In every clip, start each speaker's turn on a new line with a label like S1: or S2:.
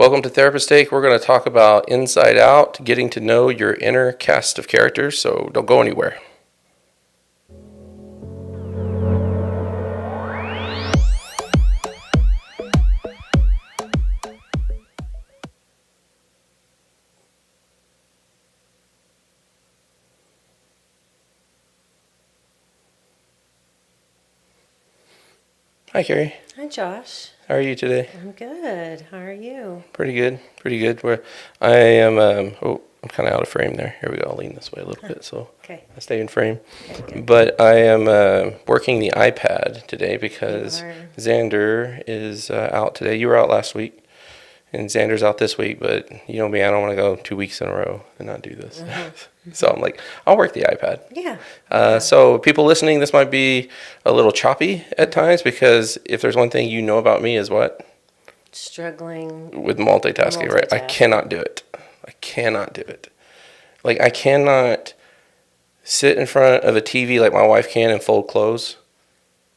S1: Welcome to Therapeutic. We're going to talk about Inside Out, getting to know your inner cast of characters, so don't go anywhere. Hi, Carrie.
S2: Hi, Josh.
S1: How are you today?
S2: I'm good. How are you?
S1: Pretty good. I am. I'm kind of out of frame there. Here we go. I'll lean this way a little bit so
S2: Okay.
S1: I stay in frame.
S2: Okay.
S1: But I am working the iPad today because
S2: You are.
S1: Xander is out today. You were out last week, and Xander's out this week. But you know me, I don't want to go 2 weeks in a row and not do this. So I'm like, I'll work the iPad.
S2: Yeah.
S1: So people listening, this might be a little choppy at times because if there's one thing you know about me is what?
S2: Struggling
S1: With multitasking, right? I cannot do it. Like, I cannot sit in front of a TV like my wife can and fold clothes.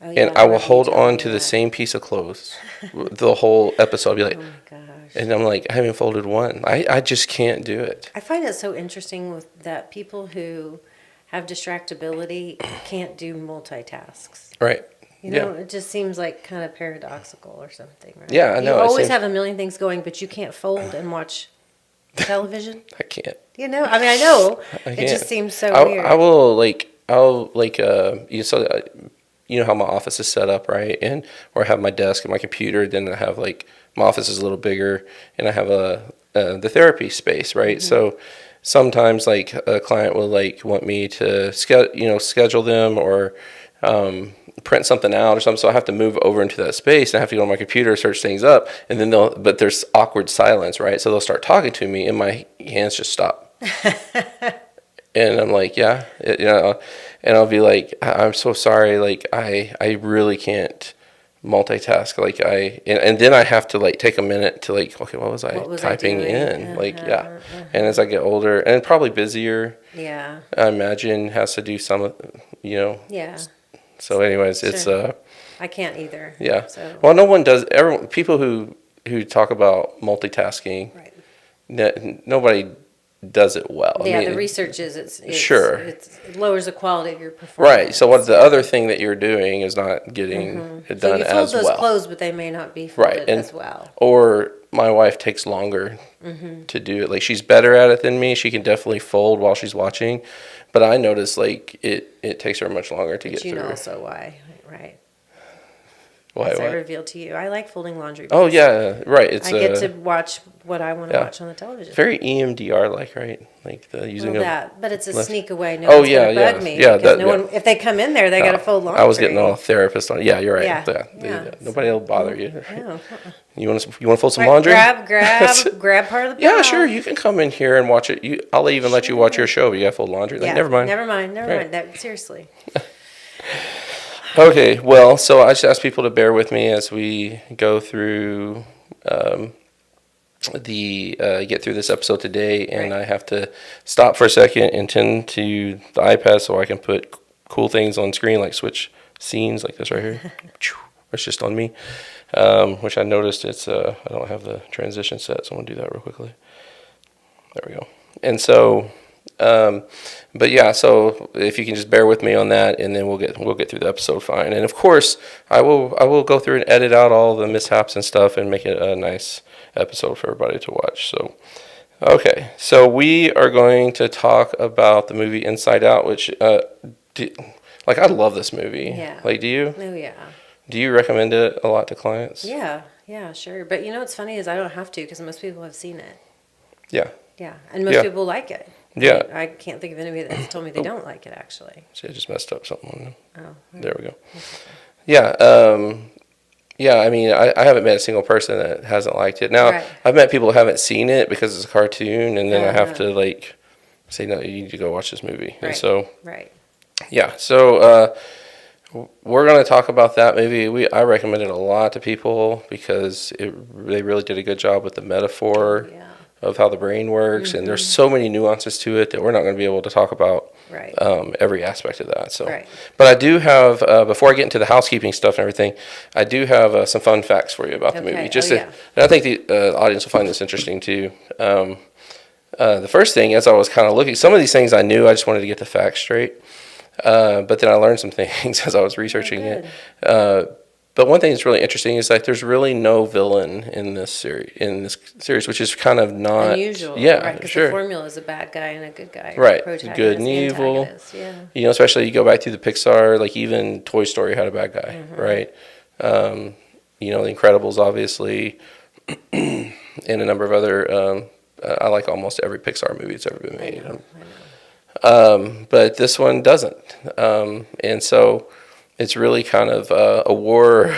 S2: Oh, yeah,
S1: And I will hold
S2: told me
S1: on to the
S2: that.
S1: same piece of clothes the whole episode. I'll be like,
S2: Oh my gosh.
S1: and I'm like, I haven't folded one. I just can't do it.
S2: I find it so interesting with that people who have distractibility can't do multitasks.
S1: Right.
S2: You know, it just seems like kind of paradoxical or something, right?
S1: Yeah, I know.
S2: You
S1: It
S2: always
S1: seems-
S2: have a million things going, but you can't fold and watch television.
S1: I can't.
S2: You know, I mean, I know.
S1: I
S2: It
S1: can't.
S2: just seems so weird.
S1: You know how my office is set up, right? And where I have my desk and my computer, then I have like my office is a little bigger, and I have the therapy space, right?
S2: Mm-hmm.
S1: So sometimes like a client will like want me to schedule them or print something out or something, so I have to move over into that space and I have to go on my computer, search things up, and then but there's awkward silence, right? So they'll start talking to me and my hands just stop. And I'm like, and I'll be like, I'm so sorry, like I really can't multitask, like and then I have to like take a minute to like, okay, what was I typing
S2: doing?
S1: in? Like, and as I get older and probably busier,
S2: Yeah.
S1: I imagine has to do some,
S2: Yeah.
S1: so anyways,
S2: Sure.
S1: it's
S2: I can't either.
S1: yeah.
S2: So.
S1: Well, no one does. Everyone, people who talk about multitasking,
S2: Right.
S1: nobody does it well.
S2: Yeah,
S1: I mean,
S2: the research is it lowers the quality of your performance.
S1: right. So what the other thing that you're doing is not getting it
S2: So
S1: done
S2: you fold
S1: as
S2: those
S1: well.
S2: clothes, but they may not be folded
S1: Right, and
S2: as well.
S1: or my wife takes longer to do it. Like she's better at it than me. She can definitely fold while she's watching, but I notice like it takes her much longer to get
S2: But you
S1: through.
S2: know also why, right?
S1: Why?
S2: As I
S1: What?
S2: revealed to you, I like folding laundry.
S1: Oh
S2: because
S1: yeah, right. It's
S2: I get to watch what I want to
S1: yeah.
S2: watch on the television.
S1: very EMDR like, right? Like the using
S2: But it's a
S1: left-
S2: sneak away. No
S1: Oh,
S2: one's
S1: yeah,
S2: gonna bug me.
S1: yeah,
S2: because
S1: that-
S2: no one. If they come in there, they got to fold laundry.
S1: I was getting all therapist on. Yeah, you're right.
S2: Yeah.
S1: Nobody will bother you.
S2: No.
S1: You want to fold some
S2: Right,
S1: laundry?
S2: grab part of the
S1: Yeah,
S2: pile.
S1: sure. You can come in here and watch it. I'll even let you watch your show, but you got to fold laundry. Like,
S2: Yeah,
S1: never mind.
S2: Never mind.
S1: Right.
S2: That seriously.
S1: Okay, well, so I just ask people to bear with me as we go through get through this episode today, and
S2: Right.
S1: I have to stop for a second and tend to the iPad so I can put cool things on screen, like switch scenes like this right here. It's just on me, which I noticed I don't have the transition set, so I'm gonna do that real quickly. There we go. And so, but yeah, so if you can just bear with me on that, and then we'll get through the episode fine. And of course, I will go through and edit out all the mishaps and stuff and make it a nice episode for everybody to watch. So, okay, so we are going to talk about the movie Inside Out, which, like, I love this movie.
S2: Yeah.
S1: Like, do you?
S2: Oh yeah.
S1: Do you recommend it a lot to clients?
S2: Yeah, sure. But you know what's funny is I don't have to because most people have seen it.
S1: Yeah.
S2: Yeah, and most people like it.
S1: Yeah.
S2: I can't think of anybody that's told me they don't like it actually.
S1: See, I just messed up something on them.
S2: Oh.
S1: There we go. Yeah. Yeah, I mean, I haven't met a single person that hasn't liked it. Now,
S2: Right.
S1: I've met people who haven't seen it because it's a cartoon, and then I have
S2: Uh-huh.
S1: to, like, say, no, you need to go watch this movie. And
S2: Right.
S1: so,
S2: Right.
S1: yeah. So, we're going to talk about that movie. I recommend it a lot to people because they really did a good job with the metaphor
S2: Yeah.
S1: of how the brain works, and there's so many nuances to it that we're not going to be able to talk about
S2: Right.
S1: every aspect of that. So,
S2: Right.
S1: but I do have before I get into the housekeeping stuff and everything, I do have some fun facts for you about the movie.
S2: Okay.
S1: Just
S2: Oh,
S1: to,
S2: yeah.
S1: and I think the audience will find this interesting too. The first thing, as I was kind of looking, some of these things I knew, I just wanted to get the facts straight. But then I learned some things as I was researching it. But one thing that's really interesting is like there's really no villain in this series, which is kind of not
S2: Unusual.
S1: Yeah,
S2: Right. Because
S1: sure.
S2: the formula is a bad guy and a good guy. Or
S1: Right.
S2: protagonist,
S1: Good and evil.
S2: antagonist. Yeah.
S1: You know, especially you go back to the Pixar, like even Toy Story had a bad guy, right? You know, The Incredibles, obviously, and a number of other. I like almost every Pixar movie that's ever been made.
S2: I know.
S1: But this one doesn't. And so it's really kind of a war,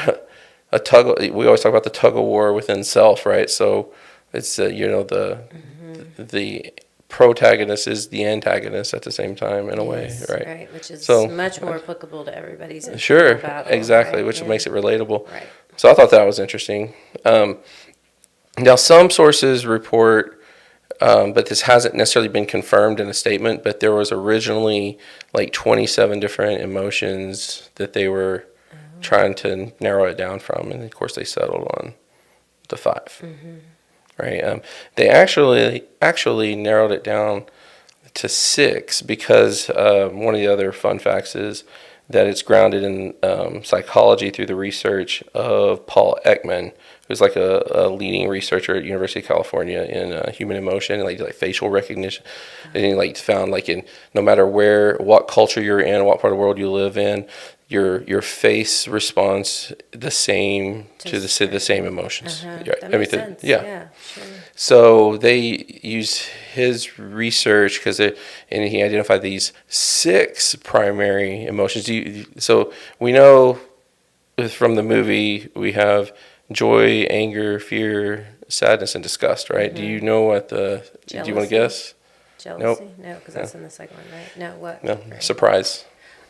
S1: a tug. We always talk about the tug of war within self, right? So it's you know the protagonist is the antagonist at the same time in a way,
S2: Yes,
S1: right?
S2: Right, which is
S1: So
S2: much more applicable to everybody's
S1: sure,
S2: battle.
S1: exactly,
S2: Right?
S1: which
S2: Yeah.
S1: makes it relatable.
S2: Right.
S1: So I thought that was interesting. Now some sources report. But this hasn't necessarily been confirmed in a statement, but there was originally like 27 different emotions that they were trying to narrow it down from, and of course they settled on the 5. Right? They actually narrowed it down to 6 because one of the other fun facts is that it's grounded in psychology through the research of Paul Ekman, who's like a leading researcher at University of California in human emotion, like facial recognition, and he like found like in no matter what culture you're in, what part of the world you live in, your face responds the same to the same emotions.
S2: That makes sense. Yeah, sure.
S1: So they use his research and he identified these 6 primary emotions. So we know from the movie we have joy, anger, fear, sadness, and disgust, right? Do you know what do you want to guess?
S2: Jealousy?
S1: Nope.
S2: No, because that's in the second one, right? No, what?
S1: No,
S2: Right.
S1: surprise.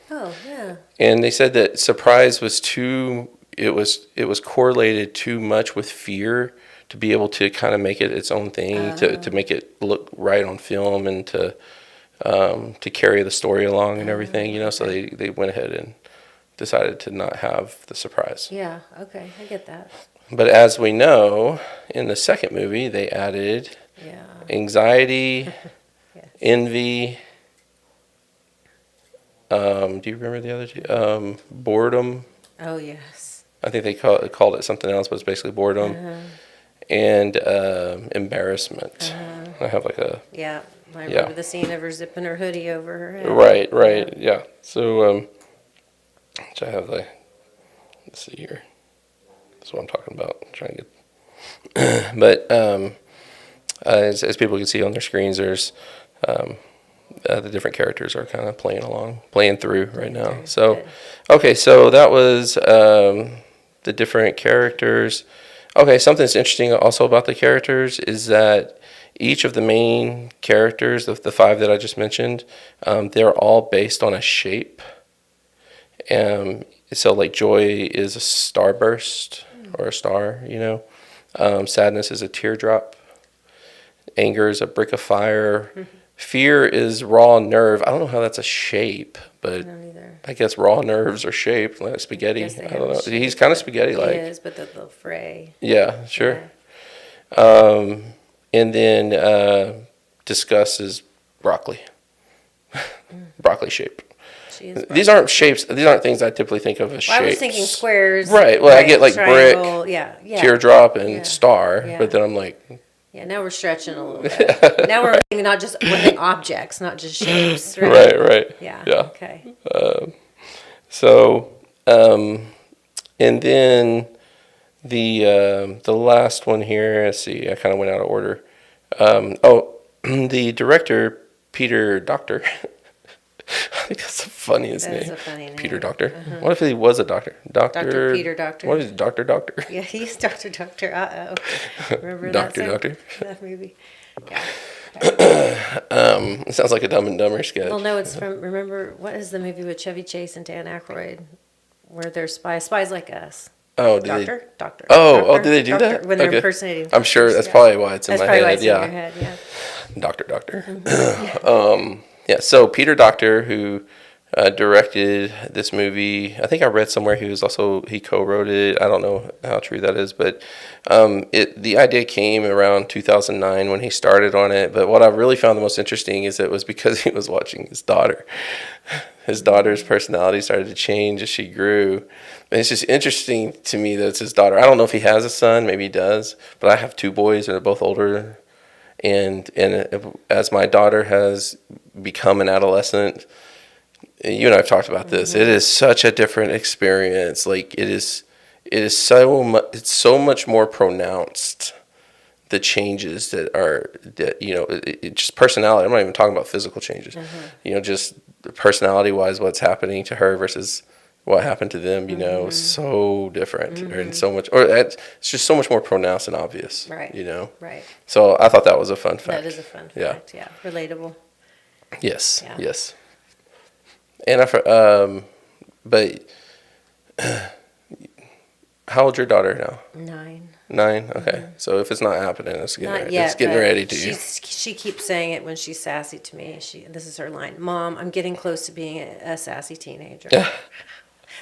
S2: Oh, yeah.
S1: And they said that surprise was it was correlated too much with fear to be able to kind of make it its own thing, to make it look right on film and to carry the story along and everything, you know. So they went ahead and decided to not have the surprise.
S2: Yeah, okay, I get that.
S1: But as we know, in the second movie, they added
S2: Yeah.
S1: anxiety,
S2: Yes.
S1: envy. Do you remember the other two? Boredom.
S2: Oh, yes.
S1: I think they called it something else, but it's basically boredom. And embarrassment. I have like a
S2: Yeah, I remember the scene of her zipping her hoodie over her head.
S1: right, yeah. So which I have let's see here. That's what I'm talking about. I'm trying to get, but as people can see on their screens, there's the different characters are kind of playing through right now. So, okay, so that was the different characters. Okay, something that's interesting also about the characters is that each of the main characters, the 5 that I just mentioned, they're all based on a shape. So like joy is a starburst or a star, you know. Sadness is a teardrop. Anger is a brick of fire. Fear is raw nerve. I don't know how that's a shape, but I guess raw nerves are shaped like spaghetti. I don't know. He's kind of spaghetti-like.
S2: He is, but they'll fray.
S1: Yeah, sure. Yeah. And then disgust is broccoli. Broccoli shape. These aren't shapes. These aren't things I typically think of as shapes.
S2: I was thinking squares.
S1: Right. Well, I get like
S2: triangle,
S1: brick, teardrop, and star.
S2: Yeah.
S1: But then I'm like,
S2: yeah. Now we're stretching a little bit. Now we're thinking we're thinking objects, not just shapes. Right.
S1: Right.
S2: Yeah.
S1: Yeah.
S2: Okay.
S1: So, and then the last one here. Let's see. I kind of went out of order. The director Peter Docter. I think that's the funniest name.
S2: That is a funny name.
S1: Peter Docter. What if he was a doctor?
S2: Dr. Peter Docter.
S1: What is Doctor?
S2: Yeah, he's Dr. Doctor. Remember
S1: Doctor
S2: that
S1: Doctor?
S2: That movie. Yeah.
S1: It sounds like a Dumb and Dumber sketch.
S2: Well, no, it's from. Remember what is the movie with Chevy Chase and Dan Aykroyd, where they're spies like us.
S1: Oh, did they?
S2: Doctor.
S1: Oh, did they do
S2: Doctor,
S1: that?
S2: when they're
S1: Okay.
S2: impersonating
S1: I'm sure
S2: doctors,
S1: that's
S2: yeah.
S1: probably why it's in
S2: That's
S1: my
S2: probably why
S1: head.
S2: it's in
S1: Yeah.
S2: your head, yeah.
S1: Doctor.
S2: Mm-hmm.
S1: Yeah, so Peter Docter, who directed this movie, I think I read somewhere he co-wrote it. I don't know how true that is, but the idea came around 2009 when he started on it. But what I really found the most interesting is it was because he was watching his daughter. His daughter's personality started to change as she grew. And it's just interesting to me that it's his daughter. I don't know if he has a son, maybe he does, but I have two boys and they're both older. And as my daughter has become an adolescent, you and I have talked about this.
S2: Mm-hmm.
S1: It is such a different experience. Like it is it's so much more pronounced. The changes just personality. I'm not even talking about physical changes.
S2: Mm-hmm.
S1: Just personality wise, what's happening to her versus what happened to them.
S2: Mm-hmm.
S1: So different,
S2: Mm-hmm.
S1: and so much, or it's just so much more pronounced and obvious.
S2: Right.
S1: Right.
S2: Right.
S1: So I thought that was a fun fact.
S2: That is a fun fact. Yeah. Relatable.
S1: Yes.
S2: Yeah.
S1: Yes. And but how old's your daughter now?
S2: 9.
S1: 9. Okay. So if it's not happening,
S2: Not yet.
S1: it's getting ready to.
S2: She keeps saying it when she's sassy to me. This is her line. Mom, I'm getting close to being a sassy teenager.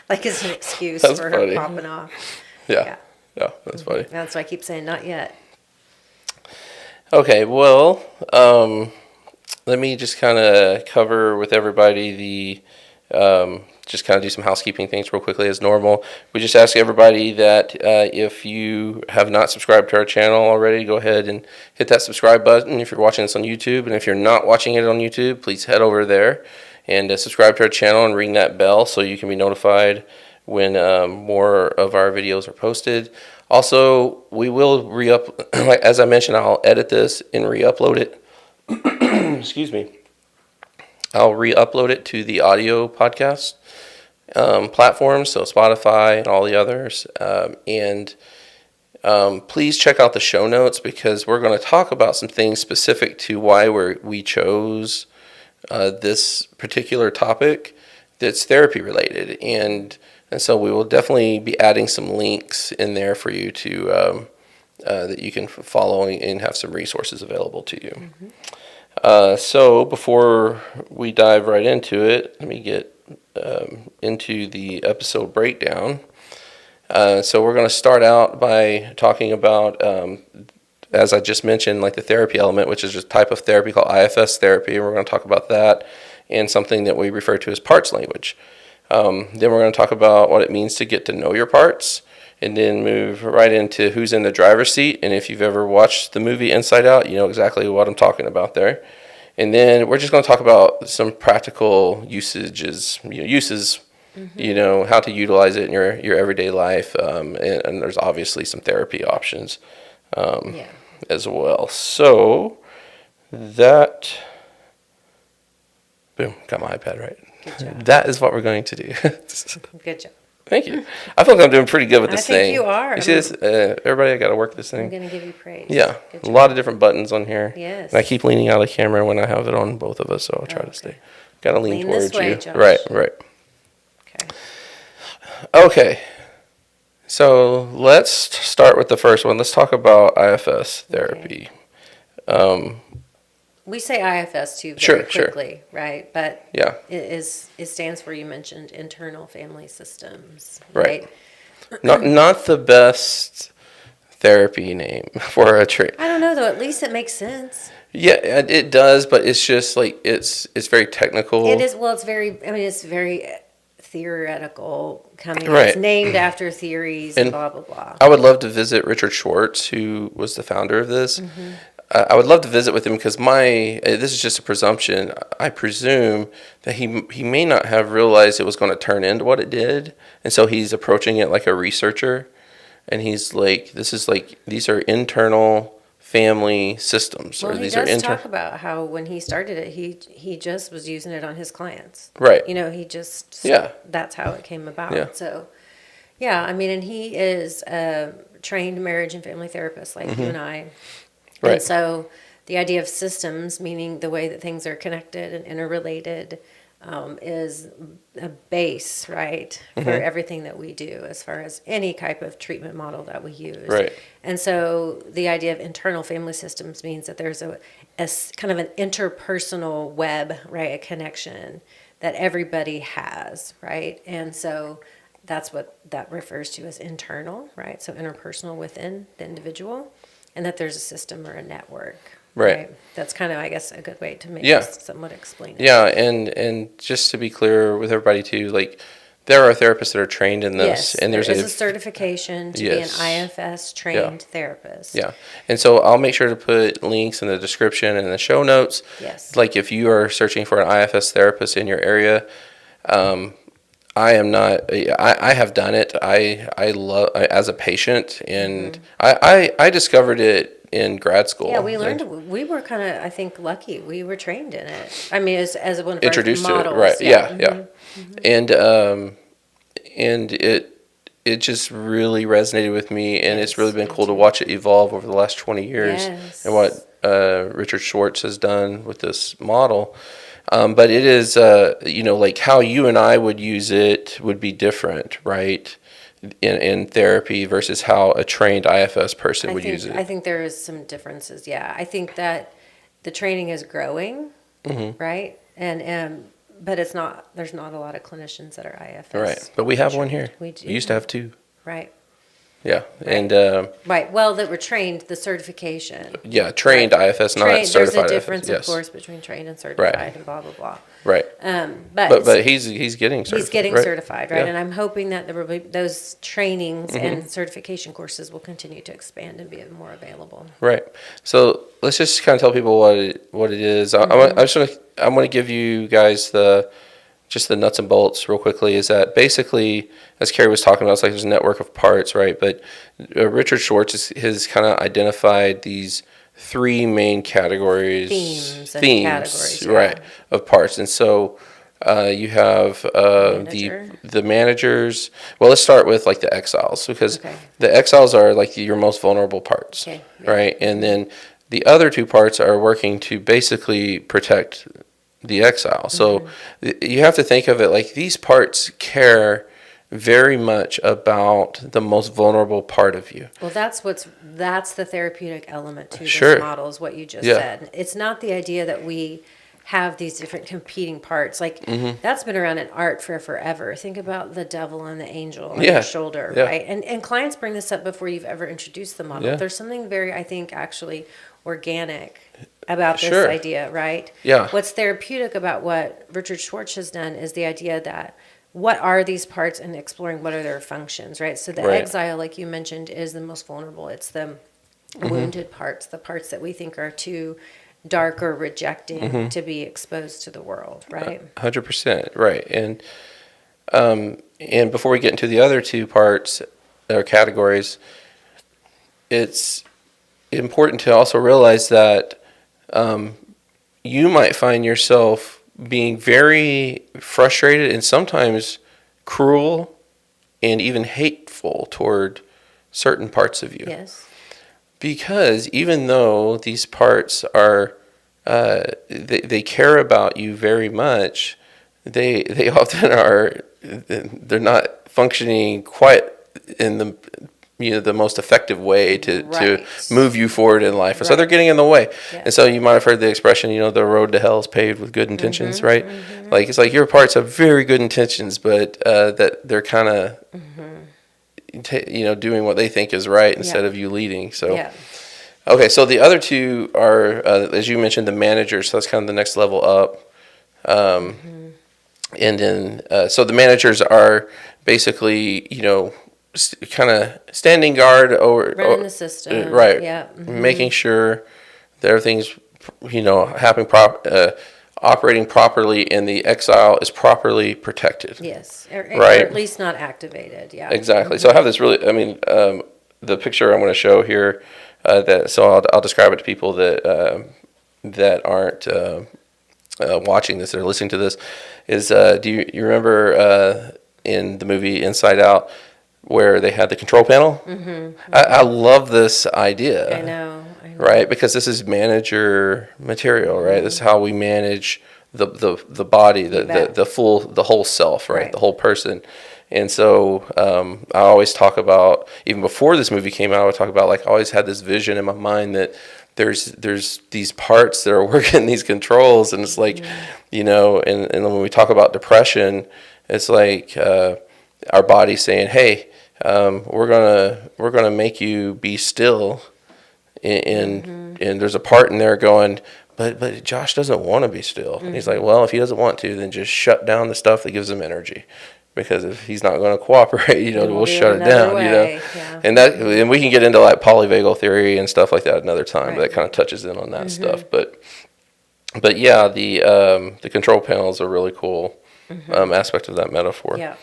S2: Like it's an excuse
S1: That's
S2: for
S1: funny.
S2: her popping off.
S1: Yeah. That's funny.
S2: That's why I keep saying not yet.
S1: Okay, well, let me just kind of cover with everybody just kind of do some housekeeping things real quickly as normal. We just ask everybody that if you have not subscribed to our channel already, go ahead and hit that subscribe button if you're watching this on YouTube. And if you're not watching it on YouTube, please head over there and subscribe to our channel and ring that bell so you can be notified when more of our videos are posted. Also, we will as I mentioned, I'll edit this and re-upload it. Excuse me. I'll re-upload it to the audio podcast platforms, so Spotify and all the others. Please check out the show notes because we're going to talk about some things specific to why we chose this particular topic that's therapy related. And so we will definitely be adding some links in there for you to that you can follow and have some resources available to you. Mm-hmm. So before we dive right into it, let me get into the episode breakdown. So we're going to start out by talking about, as I just mentioned, like the therapy element, which is a type of therapy called IFS therapy. We're going to talk about that and something that we refer to as parts language. Then we're going to talk about what it means to get to know your parts, and then move right into who's in the driver's seat. And if you've ever watched the movie Inside Out, you know exactly what I'm talking about there. And then we're just going to talk about some practical uses, mm-hmm. How to utilize it in your everyday life. And there's obviously some therapy options as well. So that, boom, got my iPad right.
S2: Good job.
S1: That is what we're going to do.
S2: Good job.
S1: Thank you. I feel like I'm doing pretty good with this thing.
S2: I think you are.
S1: You see this? Everybody, I got to work this thing.
S2: I'm going to give you praise.
S1: Yeah. A lot of different buttons on here.
S2: Yes.
S1: And I keep leaning out of the camera when I have it on both of us, so I'll try to stay. Got to lean towards
S2: this way,
S1: you.
S2: Josh.
S1: Right. Okay. So let's start with the first one. Let's talk about IFS therapy.
S2: Okay. We say IFS too very quickly, right? But it stands for, you mentioned, internal family systems, right?
S1: Not the best therapy name for a tree.
S2: I don't know though. At least it makes sense.
S1: Yeah, it does, but it's just like it's very technical.
S2: It is. Well, it's very theoretical. It's named after theories and blah blah blah.
S1: I would love to visit Richard Schwartz, who was the founder of this. Mm-hmm. I would love to visit with him because this is just a presumption. I presume that he may not have realized it was going to turn into what it did, and so he's approaching it like a researcher, and he's like, these are internal family systems.
S2: Well, he does talk about how when he started it, he just was using it on his clients.
S1: Right.
S2: That's how it came about.
S1: Yeah.
S2: So, and he is a trained marriage and family therapist like you and I.
S1: Right.
S2: And so the idea of systems, meaning the way that things are connected and interrelated, is a base, right, for everything that we do as far as any type of treatment model that we use.
S1: Right.
S2: And so the idea of internal family systems means that there's a kind of an interpersonal web, right, a connection that everybody has, right? And so that's what that refers to as internal, right? So interpersonal within the individual, and that there's a system or a network. Right. That's kind of, I guess, a good way to make this somewhat explain it.
S1: Yeah, and just to be clear with everybody too, like there are therapists that are trained in this, and
S2: there's a certification to be an IFS trained therapist.
S1: Yeah, and so I'll make sure to put links in the description and the show notes.
S2: Yes.
S1: Like if you are searching for an IFS therapist in your area, I am not. I have done it. I love as a patient, and I discovered it in grad school.
S2: Yeah, we learned. We were kind of, I think, lucky. We were trained in it. I mean, as one of
S1: introduced
S2: our models.
S1: To it, right? Yeah. And it just really resonated with me, and it's really been cool to watch it evolve over the last 20 years, and what Richard Schwartz has done with this model. But it is, like how you and I would use it would be different, right? In therapy versus how a trained IFS person would use it.
S2: I think there is some differences. Yeah, I think that the training is growing, right? And but it's not. There's not a lot of clinicians that are IFS.
S1: Right, but we have one here.
S2: We do.
S1: We used to have two.
S2: Right.
S1: Yeah,
S2: right.
S1: And
S2: right. Well, that were trained, the certification.
S1: Yeah, trained IFS, not certified.
S2: There's a difference, of course, between trained and certified, and blah blah blah.
S1: Right. But he's getting certified.
S2: He's getting certified, right? Yeah. And I'm hoping that those trainings and certification courses will continue to expand and be more available.
S1: Right. So let's just kind of tell people what it is. I'm going to give you guys just the nuts and bolts real quickly. Is that basically, as Carrie was talking about, it's like there's a network of parts, right? But Richard Schwartz has kind of identified these three main categories,
S2: themes,
S1: right, of parts. And so you have the managers. Well, let's start with like the exiles, because the exiles are like your most vulnerable parts, right? And then the other two parts are working to basically protect the exile. So you have to think of it like these parts care very much about the most vulnerable part of you.
S2: Well, that's the therapeutic element to this model, is what you just said. It's not the idea that we have these different competing parts. Like that's been around in art for forever. Think about the devil and the angel on your shoulder, right? And clients bring this up before you've ever introduced the model. There's something very, I think, actually organic about this idea, right?
S1: Yeah.
S2: What's therapeutic about what Richard Schwartz has done is the idea that what are these parts, and exploring what are their functions, right? So the exile, like you mentioned, is the most vulnerable. It's the wounded parts, the parts that we think are too dark or rejecting to be exposed to the world, right?
S1: 100%, right. And before we get into the other two parts or categories, it's important to also realize that you might find yourself being very frustrated and sometimes cruel and even hateful toward certain parts of you.
S2: Yes.
S1: Because even though these parts are, they care about you very much, they often are, they're not functioning quite in the most effective way to move you forward in life. So they're getting in the way. Yeah. And so you might have heard the expression, the road to hell is paved with good intentions, right? Like, it's like your parts have very good intentions, but that they're kind of, doing what they think is right instead of you leading. So, okay, so the other two are, as you mentioned, the managers. So that's kind of the next level up. And then, so the managers are basically, kind of standing guard over
S2: running the system,
S1: right? Yeah, making sure that everything's happening operating properly, and the exile is properly protected.
S2: Yes, or at least not activated. Yeah,
S1: exactly. So I have this really, the picture I'm going to show here. I'll describe it to people that aren't watching this, that are listening to this. Is do you remember in the movie Inside Out, where they had the control panel? I love this idea.
S2: I know.
S1: Right? Because this is manager material, right? This is how we manage the body,
S2: You bet.
S1: the whole self, right?
S2: Right.
S1: The whole person. And so I always talk about, even before this movie came out, I would talk about, like, I always had this vision in my mind that there's these parts that are working these controls, and it's like, and when we talk about depression, it's like our body saying, hey, we're gonna make you be still, and there's a part in there going, but Josh doesn't want to be still. And he's like, well, if he doesn't want to, then just shut down the stuff that gives him energy. Because if he's not going to cooperate,
S2: Then
S1: we'll
S2: do
S1: shut it
S2: another
S1: down,
S2: way. Yeah.
S1: And we can get into like polyvagal theory and stuff like that another time, but
S2: Right.
S1: that kind of touches in on that stuff. But yeah, the control panel is a really cool aspect of that metaphor.
S2: Yeah.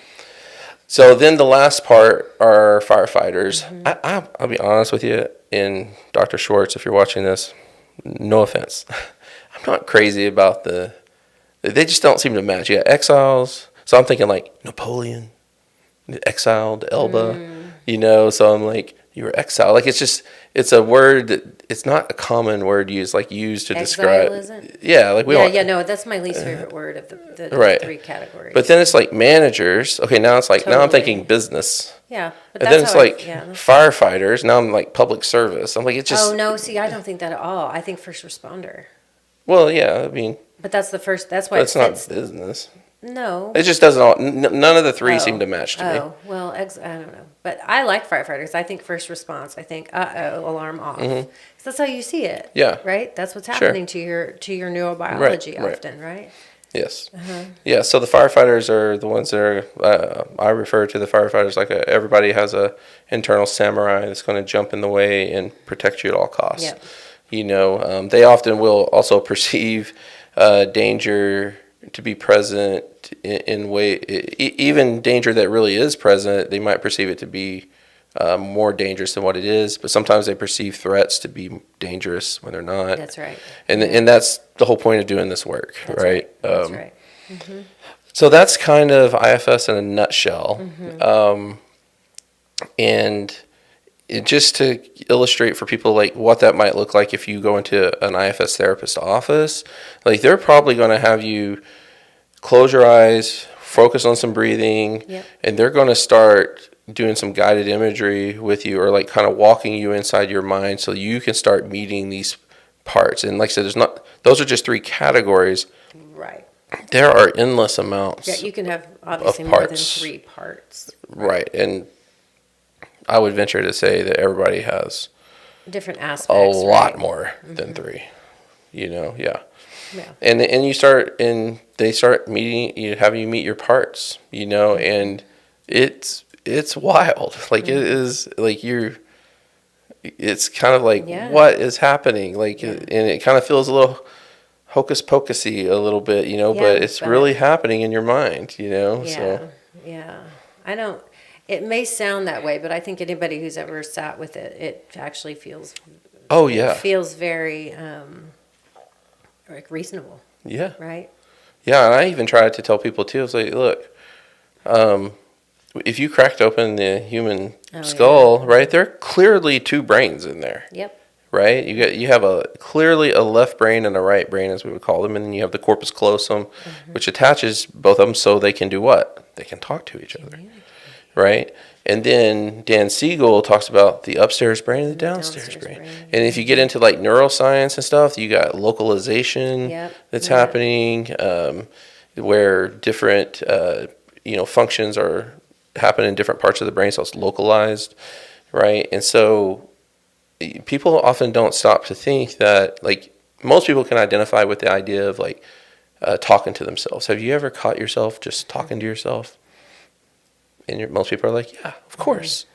S1: So then the last part are firefighters. I'll be honest with you, and Dr. Schwartz, if you're watching this, no offense, I'm not crazy about they just don't seem to match. Yeah, exiles. So I'm thinking like Napoleon, exiled, Elba, so I'm like, you were exiled. Like, it's a word that, it's not a common word used to describe.
S2: Exile, isn't?
S1: Yeah, like we
S2: Yeah,
S1: don't.
S2: yeah, no, that's my least favorite word of the
S1: Right.
S2: three categories.
S1: But then it's like managers. Okay, now it's like, now I'm
S2: Totally.
S1: thinking business.
S2: Yeah, but
S1: And
S2: that's
S1: then it's
S2: how
S1: like
S2: yeah.
S1: firefighters. Now I'm like public service. I'm like, it's just.
S2: Oh no, see, I don't think that at all. I think first responder.
S1: Well, yeah, I mean,
S2: But that's the first. That's why
S1: that's
S2: it
S1: not
S2: fits.
S1: business.
S2: No.
S1: It just doesn't all. None of the three seem to match to me.
S2: Oh, well, I don't know. But I like firefighters. I think first response. I think, alarm off. 'Cause that's how you see it.
S1: Yeah.
S2: Right? That's what's
S1: Sure.
S2: happening to your neurobiology
S1: Right.
S2: often, right?
S1: Yes. Yeah. So the firefighters are the ones that are. I refer to the firefighters like everybody has a internal samurai that's going to jump in the way and protect you at all costs.
S2: Yep.
S1: They often will also perceive danger to be present in way, even danger that really is present. They might perceive it to be more dangerous than what it is, but sometimes they perceive threats to be dangerous when they're not.
S2: That's right.
S1: And that's the whole point of doing this work,
S2: That's
S1: right?
S2: That's right.
S1: So that's kind of IFS in a nutshell. And just to illustrate for people like what that might look like if you go into an IFS therapist office, like they're probably going to have you close your eyes, focus on some breathing,
S2: Yep.
S1: and they're going to start doing some guided imagery with you, or like kind of walking you inside your mind so you can start meeting these parts. And like I said, those are just three categories.
S2: Right.
S1: There are endless amounts.
S2: Yeah, you can have obviously more than
S1: parts.
S2: 3 parts.
S1: Right. And I would venture to say that everybody has
S2: Different
S1: a
S2: aspects.
S1: lot
S2: right?
S1: more than 3. Yeah.
S2: Yeah.
S1: And they start having you meet your parts, and it's wild. Like it is like it's kind of like,
S2: Yeah.
S1: what is happening? Like,
S2: Yeah.
S1: and it kind of feels a little hocus pocusy a little bit,
S2: Yeah,
S1: but it's
S2: but-
S1: really happening in your mind,
S2: Yeah.
S1: so.
S2: Yeah. I don't. It may sound that way, but I think anybody who's ever sat with it, it actually feels.
S1: Oh
S2: It
S1: yeah.
S2: feels very like reasonable,
S1: Yeah.
S2: right?
S1: Yeah, and I even tried to tell people too. I was like, look, if you cracked open the human
S2: Oh,
S1: skull, right, there are clearly 2 brains in there,
S2: Yep.
S1: right? You have clearly a left brain and a right brain, as we would call them, and then you have the corpus callosum, which attaches both of them so they can do what? They can talk to each other, right? And then Dan Siegel talks about the upstairs brain and the downstairs brain. And if you get into like neuroscience and stuff, you got localization
S2: Yep.
S1: that's
S2: Yep.
S1: happening, where different functions are happen in different parts of the brain, so it's localized, right? And so people often don't stop to think that, like, most people can identify with the idea of like talking to themselves. Have you ever caught yourself just talking to yourself? And most people are like, yeah, of course.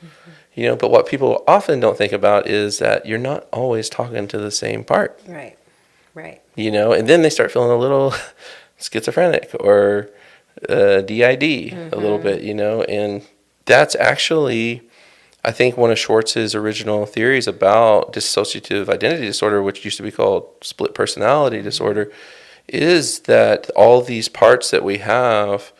S1: But what people often don't think about is that you're not always talking to the same part.
S2: Right. Right.
S1: And then they start feeling a little schizophrenic or DID a little bit, and that's actually, I think, one of Schwartz's original theories about dissociative identity disorder, which used to be called split personality disorder, is that all these parts that we have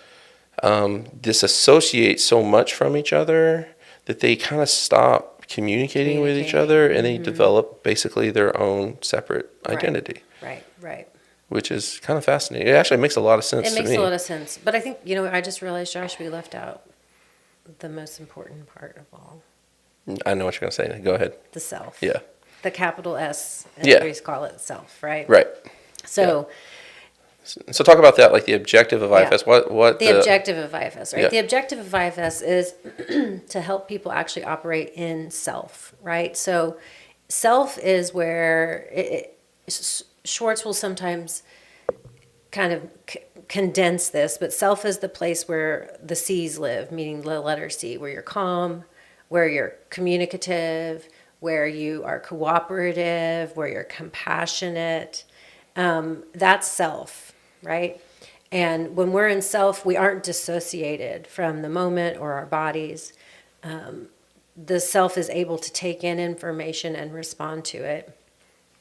S1: disassociate so much from each other that they kind of stop communicating with each other, and they develop basically their own separate identity.
S2: Right. Right.
S1: which is kind of fascinating. It actually makes a lot of sense
S2: It
S1: to
S2: makes
S1: me.
S2: a lot of sense. But I think, I just realized, Josh, we left out the most important part of all,
S1: I know what you're going to say. Go ahead.
S2: the self.
S1: Yeah.
S2: The capital S, as
S1: Yeah.
S2: we call it, self, right?
S1: Right.
S2: So,
S1: So talk about that, like the objective of
S2: Yeah.
S1: IFS. What
S2: the objective of IFS, right?
S1: Yeah.
S2: The objective of IFS is to help people actually operate in self, right? So, self is where Schwartz will sometimes kind of condense this, but self is the place where the C's live, meaning the letter C, where you're calm, where you're communicative, where you are cooperative, where you're compassionate. That's self, right? And when we're in self, we aren't dissociated from the moment or our bodies. The self is able to take in information and respond to it,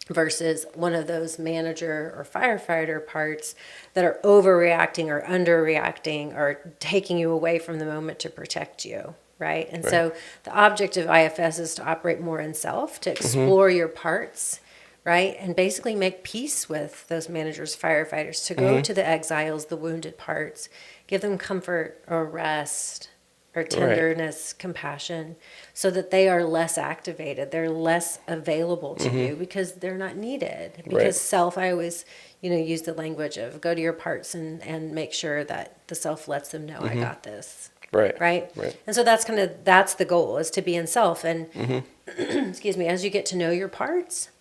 S2: versus one of those manager or firefighter parts that are overreacting or underreacting or taking you away from the moment to protect you, right? And so the object of IFS is to operate more in self, to explore your parts, right? And basically make peace with those managers, firefighters, to go to the exiles, the wounded parts, give them comfort or rest or tenderness, compassion, so that they are less activated. They're less available to you because they're not needed. Because self, I always, use the language of go to your parts and make sure that the self lets them know I got this.
S1: Right.
S2: Right.
S1: Right.
S2: And so that's the goal, is to be in self. And excuse me, as you get to know your parts,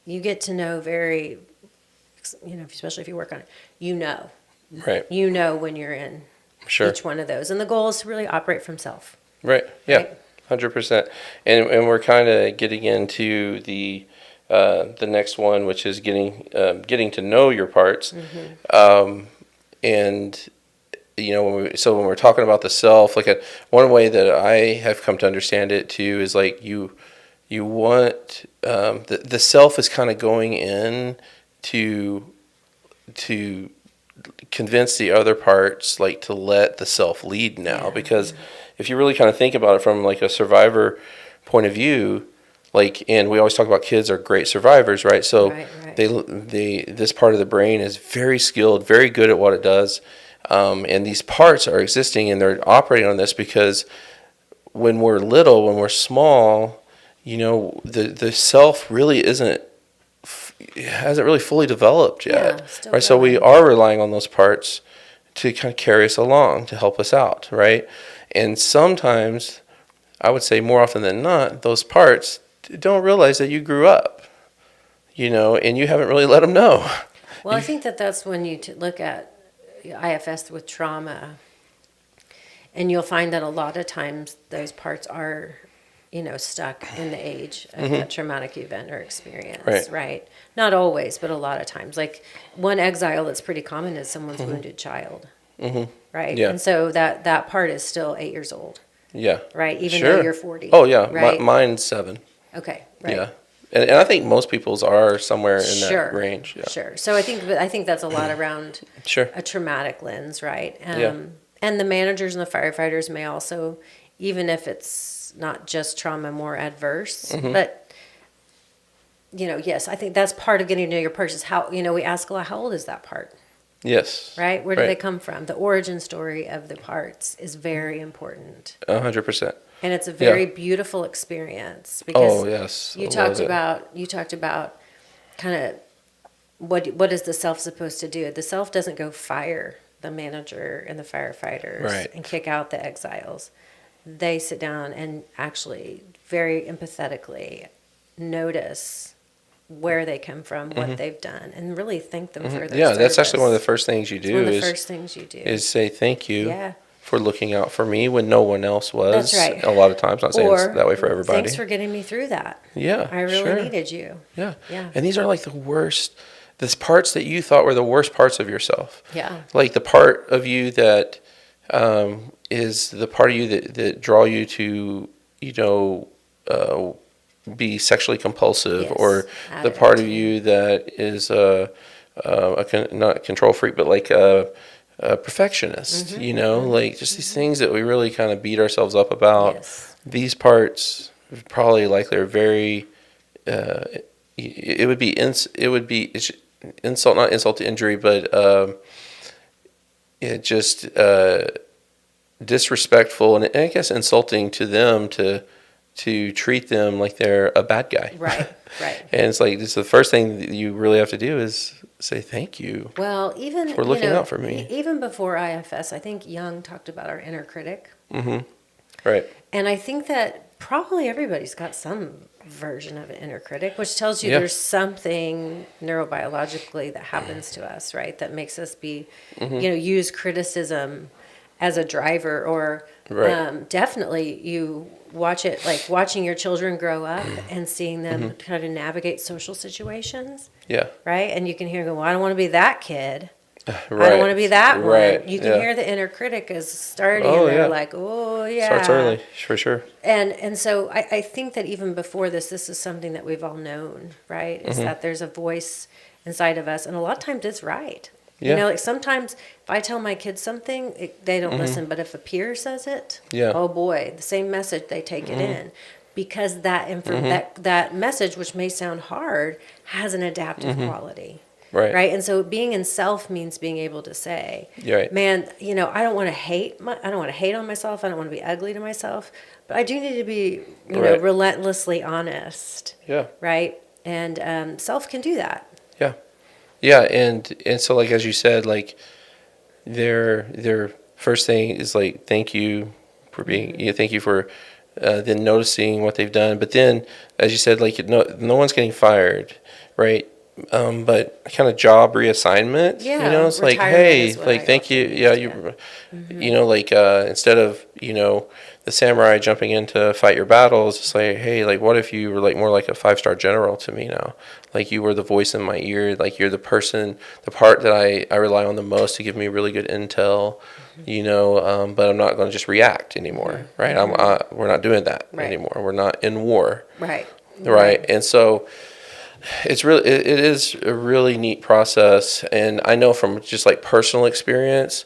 S2: you get to know especially if you work on it,
S1: Right.
S2: when you're in
S1: Sure.
S2: each one of those. And the goal is to really operate from self.
S1: Right. Yeah.
S2: Right.
S1: 100%. And we're kind of getting into the next one, which is getting to know your parts. And when we're talking about the self, like one way that I have come to understand it too is like you want the self is kind of going in to convince the other parts, like, to let the self lead now. Because if you really kind of think about it from like a survivor point of view, like, and we always talk about kids are great survivors, right? So they this part of the brain is very skilled, very good at what it does, and these parts are existing and they're operating on this because when we're little, when we're small, the self really hasn't really fully developed yet, right? So we are relying on those parts to kind of carry us along, to help us out, right? And sometimes, I would say more often than not, those parts don't realize that you grew up, and you haven't really let them know.
S2: Well, I think that's when you look at IFS with trauma, and you'll find that a lot of times those parts are stuck in the age of that traumatic event or experience, right? Not always, but a lot of times. Like, one exile that's pretty common is someone's wounded child, right?
S1: Yeah.
S2: And so that part is still 8 years old.
S1: Yeah.
S2: Right? Even though you're 40.
S1: Oh, yeah.
S2: Right?
S1: Mine's 7.
S2: Okay, right.
S1: Yeah. And I think most people's are somewhere in that range. Yeah.
S2: Sure. So I think that's a lot around a traumatic lens, right? And the managers and the firefighters may also, even if it's not just trauma, more adverse. But, yes, I think that's part of getting to know your parts is how, we ask a lot, how old is that part?
S1: Yes.
S2: Right? Where do they come from? The origin story of the parts is very important.
S1: 100%.
S2: And it's a very beautiful experience because you talked about kind of what is the self supposed to do? The self doesn't go fire the manager and the firefighters and kick out the exiles. They sit down and actually very empathetically notice where they come from, what they've done, and really thank them for their service.
S1: That's actually one of the first things you do.
S2: One of the first things you do
S1: is say thank you for looking out for me when no one else was.
S2: That's right.
S1: A lot of times, not saying it's that way for everybody.
S2: Thanks for getting me through that.
S1: Yeah,
S2: I really needed you.
S1: Yeah. And these are like the worst. The parts that you thought were the worst parts of yourself.
S2: Yeah.
S1: Like the part of you that is the part of you that draw you to, be sexually compulsive, or the part of you that is not a control freak, but like a perfectionist. Like just these things that we really kind of beat ourselves up about.
S2: Yes.
S1: These parts probably likely are very. insult, not insult to injury, but it just disrespectful and I guess insulting to them to treat them like they're a bad guy.
S2: Right, right.
S1: And it's like, it's the first thing that you really have to do is say thank you
S2: Well, even
S1: for looking out for me.
S2: Even before IFS, I think Jung talked about our inner critic,
S1: Right.
S2: and I think that probably everybody's got some version of an inner critic, which tells you
S1: Yeah.
S2: there's something neurobiologically that happens to us, right? That makes us be, use criticism as a driver, or
S1: Right.
S2: definitely you watch it like watching your children grow up and seeing them kind of navigate social situations,
S1: Yeah.
S2: right? And you can hear them go, well, I don't want to be that kid.
S1: Right.
S2: I don't want to be that
S1: Right.
S2: one. You can
S1: Yeah.
S2: hear the inner critic is starting
S1: Oh,
S2: in there,
S1: yeah.
S2: like, oh yeah.
S1: Starts early, for sure.
S2: And so I think that even before this is something that we've all known, right? Is that there's a voice inside of us, and a lot of times it's right.
S1: Yeah.
S2: You know, like sometimes if I tell my kids something, they don't listen, but if a peer says it,
S1: Yeah.
S2: oh boy, the same message, they take it in. Because that message, which may sound hard, has an adaptive quality.
S1: Right.
S2: Right. And so being in self means being able to say,
S1: Right.
S2: man, I don't want to hate I don't want to hate on myself. I don't want to be ugly to myself, but I do need to be,
S1: Right.
S2: relentlessly honest.
S1: Yeah.
S2: Right. And self can do that.
S1: Yeah. Yeah. And so, like, as you said, like, their first thing is like, thank you for being, thank you for then noticing what they've done. But then, as you said, like, no one's getting fired, right? But kind of job reassignment,
S2: Yeah,
S1: it's like,
S2: retirement
S1: hey,
S2: is what
S1: like,
S2: I
S1: thank you.
S2: often
S1: Yeah.
S2: use,
S1: Like, instead of, the samurai jumping in to fight your battles, it's like, hey, like, what if you were like more like a 5-star general to me now? Like, you were the voice in my ear. Like, you're the part that I rely on the most to give me really good intel, but I'm not going to just react anymore, right? We're not doing that
S2: Right.
S1: anymore. We're not in war,
S2: Right.
S1: right? And so it is a really neat process. And I know from just like personal experience,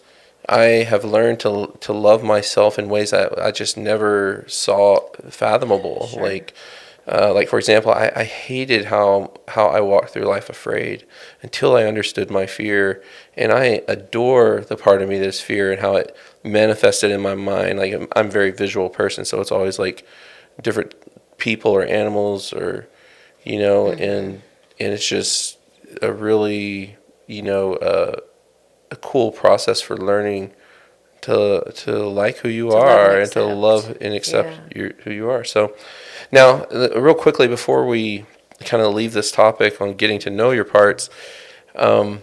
S1: I have learned to love myself in ways that I just never saw fathomable.
S2: Sure.
S1: Like for example, I hated how I walked through life afraid until I understood my fear, and I adore the part of me that's fear and how it manifested in my mind. Like I'm a very visual person, so it's always like different people or animals or and it's just a really a cool process for learning to like who you are and to love and accept who you are. So now, real quickly before we kind of leave this topic on getting to know your parts, the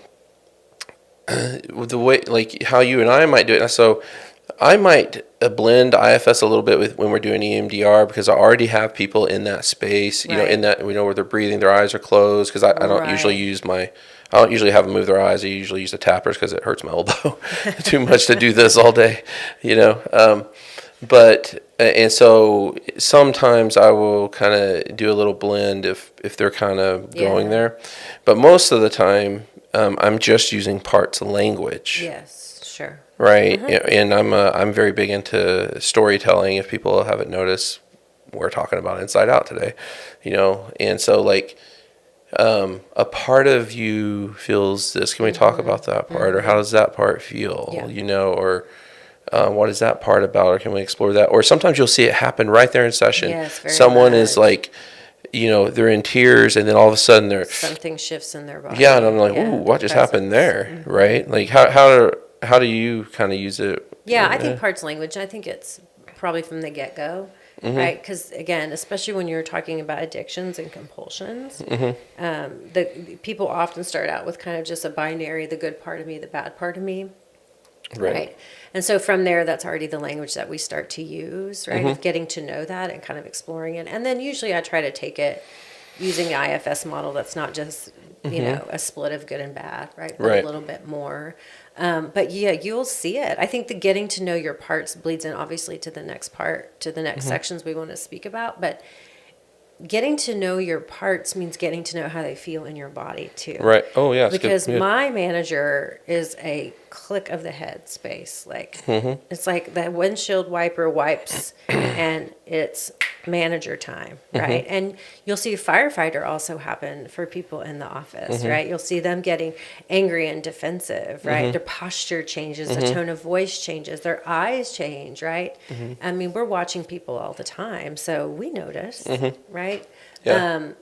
S1: way like how you and I might do it. So I might blend IFS a little bit with when we're doing EMDR because I already have people in that space, in that we know where they're breathing, their eyes are closed because I don't usually I don't usually have them move their eyes. I usually use the tappers because it hurts my elbow too much to do this all day, But and so sometimes I will kind of do a little blend if they're kind of going there, but most of the time I'm just using parts language.
S2: Yes, sure.
S1: Right, and I'm very big into storytelling. If people haven't noticed, we're talking about Inside Out today, and so like a part of you feels this. Can we talk about that part, or how does that part feel? Or what is that part about, or can we explore that? Or sometimes you'll see it happen right there in session.
S2: Yes, very
S1: Someone
S2: much.
S1: is like, they're in tears, and then all of a sudden
S2: something shifts in their body.
S1: Yeah, and I'm like, ooh, what just happened there, right? Like how do you kind of use it?
S2: Yeah, I think parts language. I think it's probably from the get-go, right? Because again, especially when you're talking about addictions and compulsions, the people often start out with kind of just a binary: the good part of me, the bad part of me, right? And so from there, that's already the language that we start to use, right? Of getting to know that and kind of exploring it, and then usually I try to take it using the IFS model. That's not just a split of good and bad, right? But a little bit more. But yeah, you'll see it. I think the getting to know your parts bleeds in obviously to the next part, to the next sections we want to speak about. But getting to know your parts means getting to know how they feel in your body too.
S1: Right. Oh yeah.
S2: Because my manager is a click of the head space. Like it's like the windshield wiper wipes and it's manager time, right? And you'll see firefighter also happen for people in the office, right? You'll see them getting angry and defensive, right? Their posture changes, the tone of voice changes, their eyes change, right? I mean, we're watching people all the time, so we notice, right?
S1: Yeah.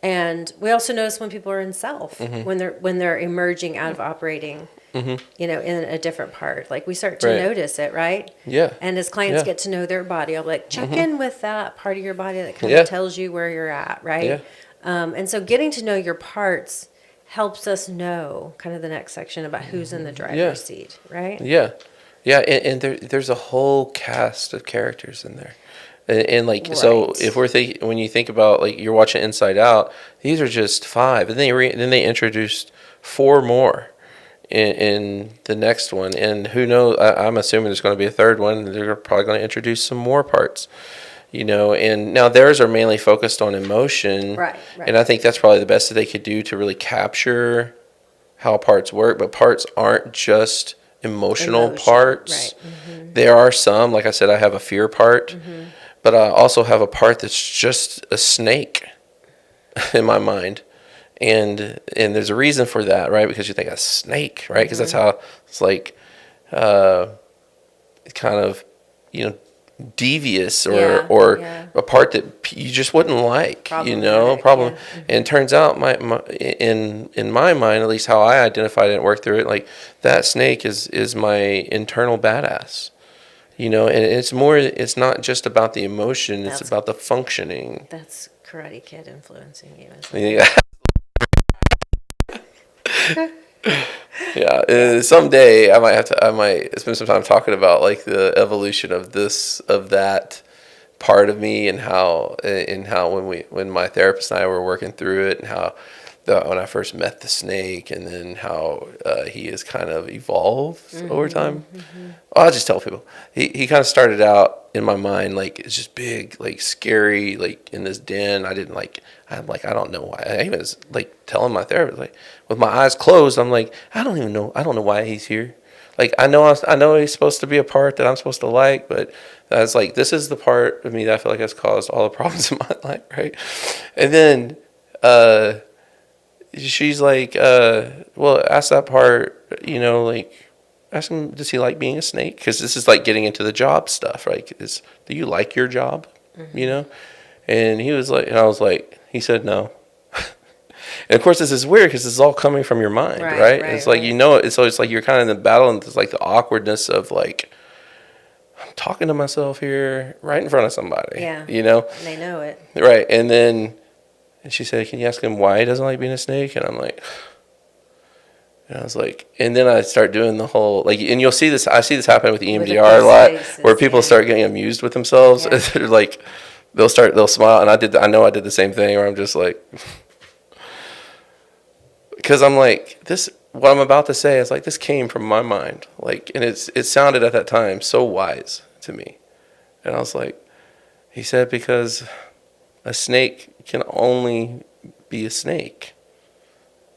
S2: And we also notice when people are in self, when they're emerging out of operating, in a different part. Like we start to
S1: Right.
S2: notice it, right?
S1: Yeah.
S2: And as clients
S1: Yeah.
S2: get to know their body, I'll be like, check in with that part of your body that kind
S1: Yeah.
S2: of tells you where you're at, right?
S1: Yeah.
S2: And so getting to know your parts helps us know kind of the next section about who's in the driver's seat, right?
S1: Yeah. Yeah. And there's a whole cast of characters in there. And like, so
S2: Right.
S1: if when you think about like you're watching Inside Out, these are just 5, and then they introduced 4 more in the next one, and who knows? I'm assuming there's going to be a third one. They're probably going to introduce some more parts, And now theirs are mainly focused on emotion,
S2: Right, right.
S1: and I think that's probably the best that they could do to really capture how parts work. But parts aren't just emotional
S2: Emotion,
S1: parts.
S2: right.
S1: There are some, like I said, I have a fear part. But I also have a part that's just a snake in my mind. And there's a reason for that, right? Because you think a snake, right? Because that's how it's like kind of, devious or
S2: Yeah.
S1: a part that you just wouldn't like,
S2: Problematic,
S1: problem.
S2: yeah.
S1: And it turns out in my mind, at least how I identified it and worked through it, like that snake is my internal badass. And it's not just about the emotion, it's
S2: That's-
S1: about the functioning.
S2: That's Karate Kid influencing you.
S1: Yeah. Yeah. Someday I might spend some time talking about like the evolution of that part of me, and how when my therapist and I were working through it, and how when I first met the snake, and then how he has kind of evolved over time. I'll just tell people he kind of started out in my mind like it's just big, like scary, like in this den. I'm like, I don't know why. I even was like telling my therapist, like with my eyes closed, I'm like, I don't know why he's here. Like I know he's supposed to be a part that I'm supposed to like, but I was like, this is the part of me that I feel like has caused all the problems in my life, right? And then she's like, well, ask that part, like, ask him, does he like being a snake? Because this is like getting into the job stuff, right? Do you like your job? And he was like, and I was like, he said no. And of course, this is weird because this is all coming from your mind, right? It's like, so it's like you're kind of in the battle, and it's like the awkwardness of like, I'm talking to myself here right in front of somebody,
S2: And they know it.
S1: Right. And she said, can you ask him why he doesn't like being a snake? And I'm like, and I was like, and then I start doing the whole, like, and you'll see this, I see this happen with EMDR a lot, where people start getting amused with themselves.
S2: Yeah.
S1: They're like, they'll smile, and I know I did the same thing, where I'm just like, because I'm like, what I'm about to say is like, this came from my mind, like, and it sounded at that time so wise to me. And I was like, he said, because a snake can only be a snake,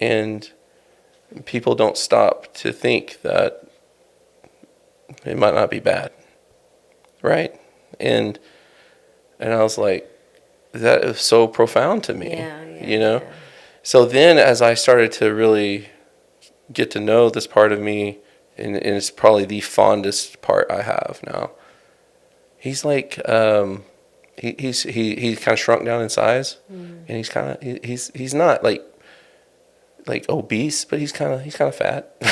S1: and people don't stop to think that it might not be bad, right? And I was like, that is so profound to me,
S2: Yeah.
S1: So then as I started to really get to know this part of me, and it's probably the fondest part I have now, he's like, he kind of shrunk down in size, and he's not like obese, but he's kind of fat.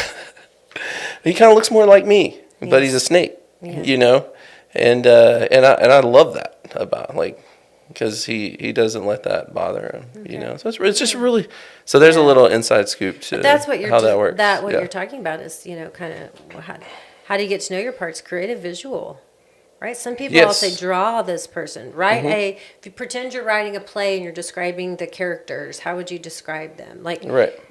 S1: He kind of looks more like me, but he's a snake, and I love that about, like, because he doesn't let that bother him, So it's just really, so there's a little inside scoop to
S2: That's what you're
S1: how that works.
S2: What you're talking about is, kind of how do you get to know your parts? Create a visual, right? Some people will say, draw this person, right? If you pretend you're writing a play and you're describing the characters, how would you describe them? Like,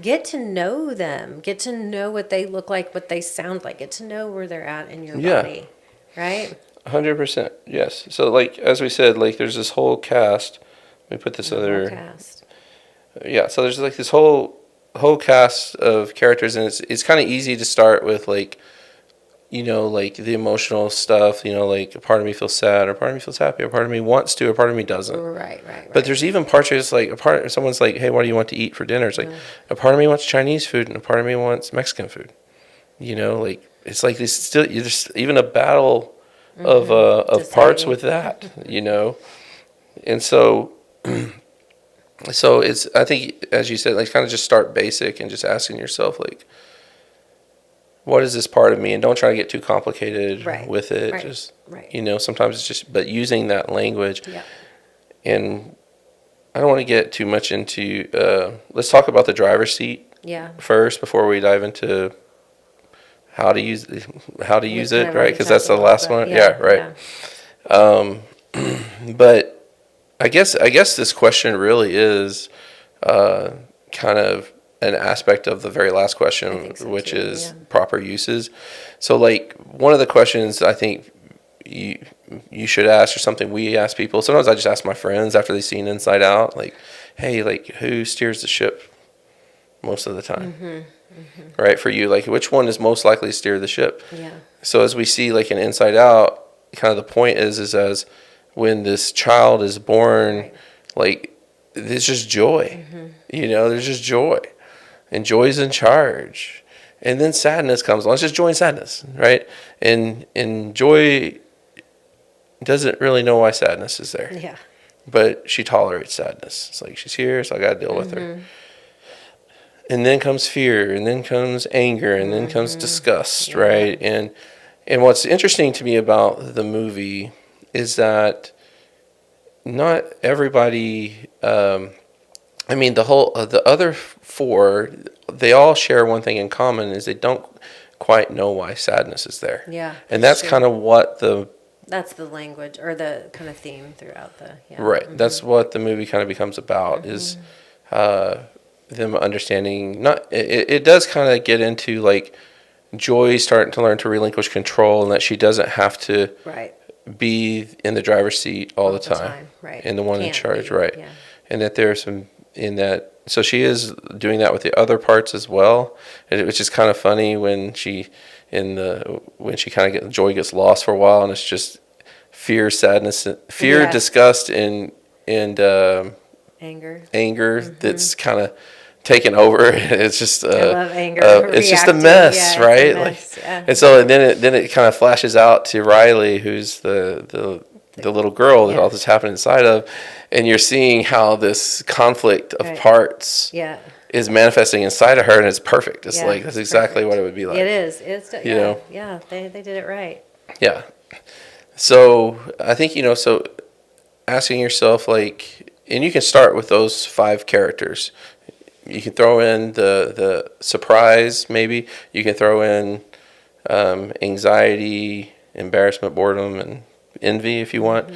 S2: get to know them, get to know what they look like, what they sound like, get to know where they're at in your body, right?
S1: 100%, yes. So, like, as we said, like, there's this whole cast. Let me put this other
S2: cast.
S1: Yeah, so there's like this whole cast of characters, and it's kind of easy to start with like like the emotional stuff, like a part of me feels sad, or part of me feels happy, or part of me wants to, or part of me doesn't.
S2: Right.
S1: But there's even parts where it's like someone's like, hey, what do you want to eat for dinner? It's like a part of me wants Chinese food and a part of me wants Mexican food. Like it's like this still there's even a battle of parts with that, and so it's, I think, as you said, like kind of just start basic and just asking yourself, like, what is this part of me? And don't try to get too complicated with it.
S2: Right.
S1: Just,
S2: Right.
S1: Sometimes it's just, but using that language.
S2: Yeah.
S1: And I don't want to get too much into, let's talk about the driver's seat first before we dive into how to use it, right? Because that's the last one. Yeah, right. But I guess this question really is kind of an aspect of the very last question, which is proper uses. So, like, one of the questions I think you should ask, or something we ask people. Sometimes I just ask my friends after they've seen Inside Out, like, hey, like, who steers the ship most of the time? Right, for you, like, which one is most likely to steer the ship?
S2: Yeah.
S1: So as we see, like, in Inside Out, kind of the point is as when this child is born, like, there's just joy. There's just joy. And joy's in charge. And then sadness comes along. It's just joy and sadness, right? And joy doesn't really know why sadness is there.
S2: Yeah.
S1: But she tolerates sadness. It's like, she's here, so I got to deal with her. And then comes fear, and then comes anger, and then comes disgust, right? And what's interesting to me about the movie is that not everybody, the other four, they all share one thing in common, is they don't quite know why sadness is there.
S2: Yeah.
S1: And that's kind of what
S2: that's the language, or the kind of theme throughout the,
S1: right. That's what the movie kind of becomes about, is them understanding, it does kind of get into, like, Joy starting to learn to relinquish control, and that she doesn't have to be in the driver's seat all the time.
S2: Right.
S1: And the one in charge, right.
S2: Yeah.
S1: And that there's some in that, so she is doing that with the other parts as well, which is kind of funny when she kind of Joy gets lost for a while, and it's just fear, sadness, disgust, and anger that's kind of taken over. It's just
S2: I love anger.
S1: It's just a mess, right? And so then it kind of flashes out to Riley, who's the little girl that all this happened inside of, and you're seeing how this conflict of parts is manifesting inside of her, and it's perfect. It's like, that's exactly what it would be like.
S2: It is. It's they did it right.
S1: Yeah. So I think, so asking yourself, like, and you can start with those 5 characters. You can throw in the surprise, maybe. You can throw in anxiety, embarrassment, boredom, and envy if you want.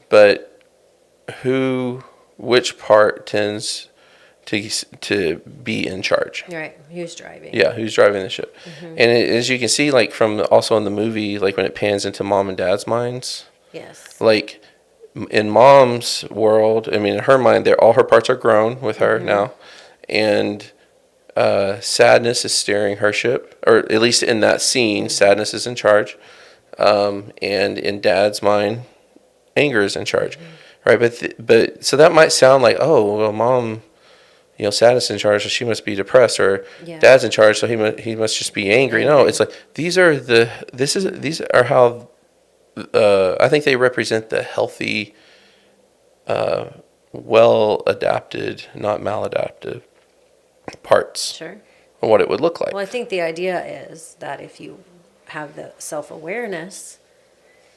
S1: But which part tends to be in charge? Right.
S2: Who's driving?
S1: Yeah, who's driving the ship? And as you can see, like, from also in the movie, like, when it pans into mom and dad's minds.
S2: Yes.
S1: Like, in mom's world, I mean, in her mind, all her parts are grown with her now. And sadness is steering her ship, or at least in that scene, sadness is in charge. And in dad's mind, anger is in charge, right? But so that might sound like, oh, well, mom, sadness is in charge, so she must be depressed, or dad's in charge, so he must just be angry. No, it's like these are how I think they represent the healthy, well adapted, not maladaptive parts.
S2: Sure.
S1: And what it would look like.
S2: Well, I think the idea is that if you have the self-awareness,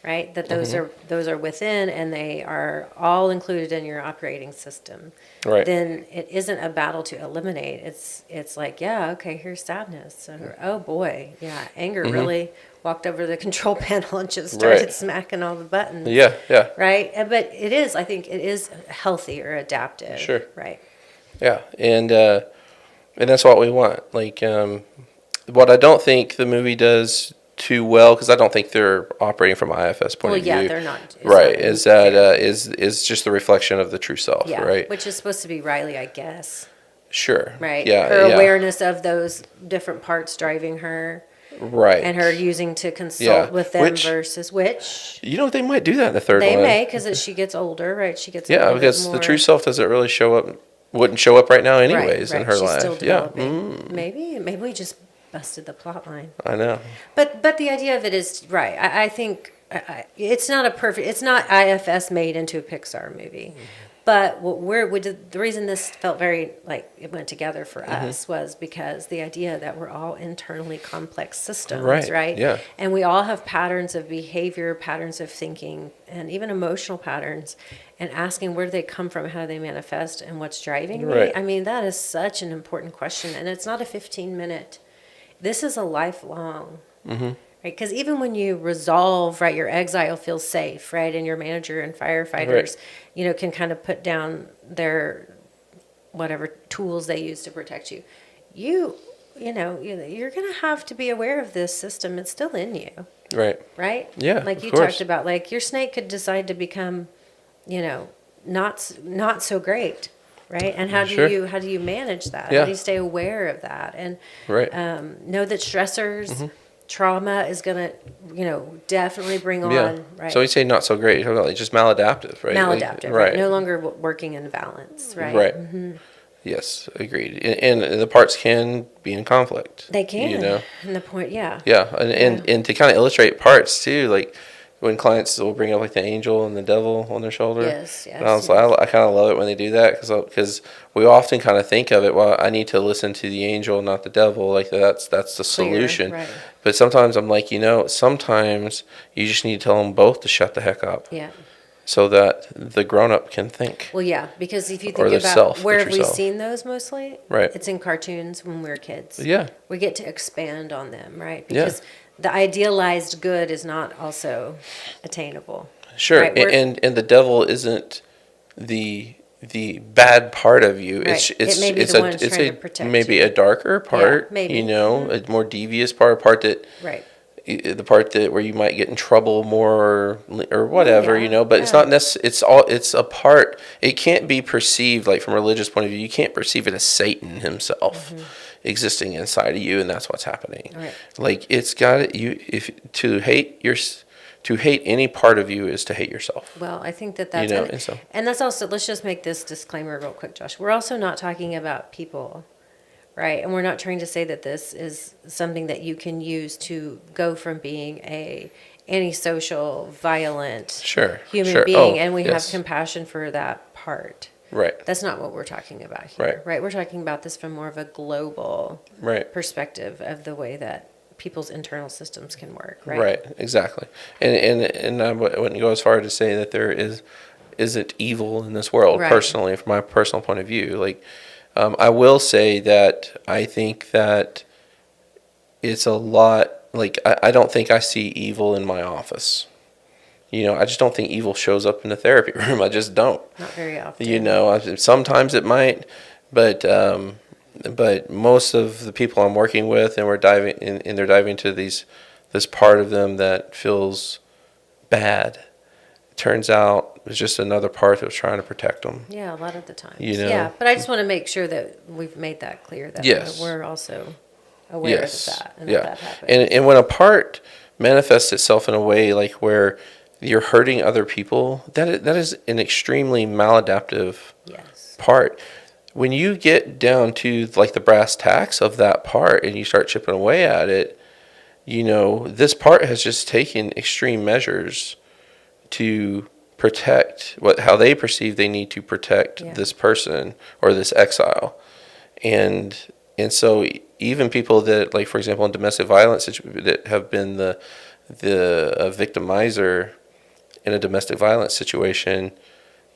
S2: right, that those are within, and they are all included in your operating system.
S1: Right.
S2: Then it isn't a battle to eliminate. It's like, okay, here's sadness. Or, oh boy, anger really walked over to the control panel and just started smacking all the buttons.
S1: Yeah.
S2: Right? But I think it is healthy or adaptive.
S1: Sure.
S2: Right.
S1: Yeah, and that's what we want. Like, what I don't think the movie does too well, because I don't think they're operating from IFS point of view.
S2: Well, they're not.
S1: Right, is just the reflection of the true self, right?
S2: Which is supposed to be Riley, I guess.
S1: Sure.
S2: Right.
S1: Yeah.
S2: Her awareness of those different parts driving her.
S1: Right.
S2: and her using to consult
S1: Yeah.
S2: with them
S1: Which,
S2: versus which
S1: you know, they might do that in the third
S2: they
S1: one.
S2: may, because as she gets older, right? She gets a
S1: Yeah,
S2: little bit
S1: because the true
S2: more.
S1: self doesn't really show up, wouldn't show up right now
S2: Right,
S1: anyways in
S2: right.
S1: her
S2: She's still
S1: life. Yeah.
S2: developing. Maybe we just busted the plot line.
S1: I know.
S2: But the idea of it is right. I think it's not a perfect. It's not IFS made into a Pixar movie. But what we did, the reason this felt very like it went together for us was because the idea that we're all internally complex systems,
S1: Right.
S2: right?
S1: Yeah.
S2: And we all have patterns of behavior, patterns of thinking, and even emotional patterns. And asking where do they come from, how do they manifest, and what's driving me?
S1: Right.
S2: I mean, that is such an important question, and it's not a 15-minute. This is a lifelong, right? Because even when you resolve, right, your exile feels safe, right, and your manager and firefighters, can kind of put down their whatever tools they use to protect you. You're going to have to be aware of this system. It's still in you,
S1: Right.
S2: right?
S1: Yeah.
S2: Like
S1: of
S2: you
S1: course.
S2: talked about, like your snake could decide to become, not so great. Right, and how do
S1: Sure.
S2: you manage that?
S1: Yeah.
S2: How do you stay aware of that? And
S1: Right.
S2: know that stressors, trauma is going to, definitely bring
S1: Yeah.
S2: on, right?
S1: So we say not so great. You're talking about like just maladaptive, right?
S2: Maladaptive, right? No longer working in balance, right?
S1: Right. Yes, agreed. And the parts can be in conflict.
S2: They can.
S1: You know.
S2: And the point, yeah.
S1: Yeah, and to kind of illustrate parts too, like when clients will bring up like the angel and the devil on their shoulder.
S2: Yes,
S1: And I was
S2: yes.
S1: like, I kind of love it when they do that because we often kind of think of it. Well, I need to listen to the angel, not the devil. Like that's the
S2: Clear,
S1: solution.
S2: right.
S1: But sometimes I'm like, sometimes you just need to tell them both to shut the heck up.
S2: Yeah.
S1: So that the grown up can think.
S2: Well, yeah, because if you
S1: Or
S2: think
S1: the
S2: about
S1: self,
S2: where
S1: the
S2: have
S1: true
S2: we
S1: self.
S2: seen those mostly?
S1: Right.
S2: It's in cartoons when we were kids.
S1: Yeah.
S2: We get to expand on them, right?
S1: Yeah.
S2: Because the idealized good is not also attainable.
S1: Sure.
S2: Right, we're-
S1: And the devil isn't the bad part of you.
S2: Right.
S1: It's
S2: It may be
S1: it's
S2: the
S1: a
S2: one that's
S1: it's
S2: trying
S1: a
S2: to protect
S1: maybe
S2: you.
S1: a darker part.
S2: maybe.
S1: A more devious part that
S2: Right.
S1: the part that where you might get in trouble more or whatever,
S2: yeah,
S1: but it's
S2: yeah.
S1: not necessarily, it's a part. It can't be perceived like from a religious point of view. You can't perceive it as Satan himself existing inside of you, and that's what's happening.
S2: Right.
S1: Like it's got you if to hate any part of you is to hate yourself.
S2: Well, I think that's and that's also, let's just make this disclaimer real quick, Josh. We're also not talking about people, right? And we're not trying to say that this is something that you can use to go from being a antisocial, violent human being, and we have compassion for that part.
S1: Right.
S2: That's not what we're talking about here, right? We're talking about this from more of a global perspective of the way that people's internal systems can work, right?
S1: Right, exactly. And I wouldn't go as far to say that there isn't evil in this world, personally, from my personal point of view. Like, I will say that I think that it's a lot, like, I don't think I see evil in my office. I just don't think evil shows up in the therapy room. I just don't.
S2: Not very often.
S1: Sometimes it might, but most of the people I'm working with, and we're diving in, and they're diving into this part of them that feels bad. It turns out it's just another part that was trying to protect them.
S2: Yeah, a lot of the times. Yeah, but I just want to make sure that we've made that clear that we're also aware of that and that happens.
S1: And when a part manifests itself in a way like where you're hurting other people, that is an extremely maladaptive part. When you get down to like the brass tacks of that part and you start chipping away at it, this part has just taken extreme measures to protect how they perceive they need to protect this person or this exile. And so even people that, like, for example, in domestic violence that have been the victimizer in a domestic violence situation,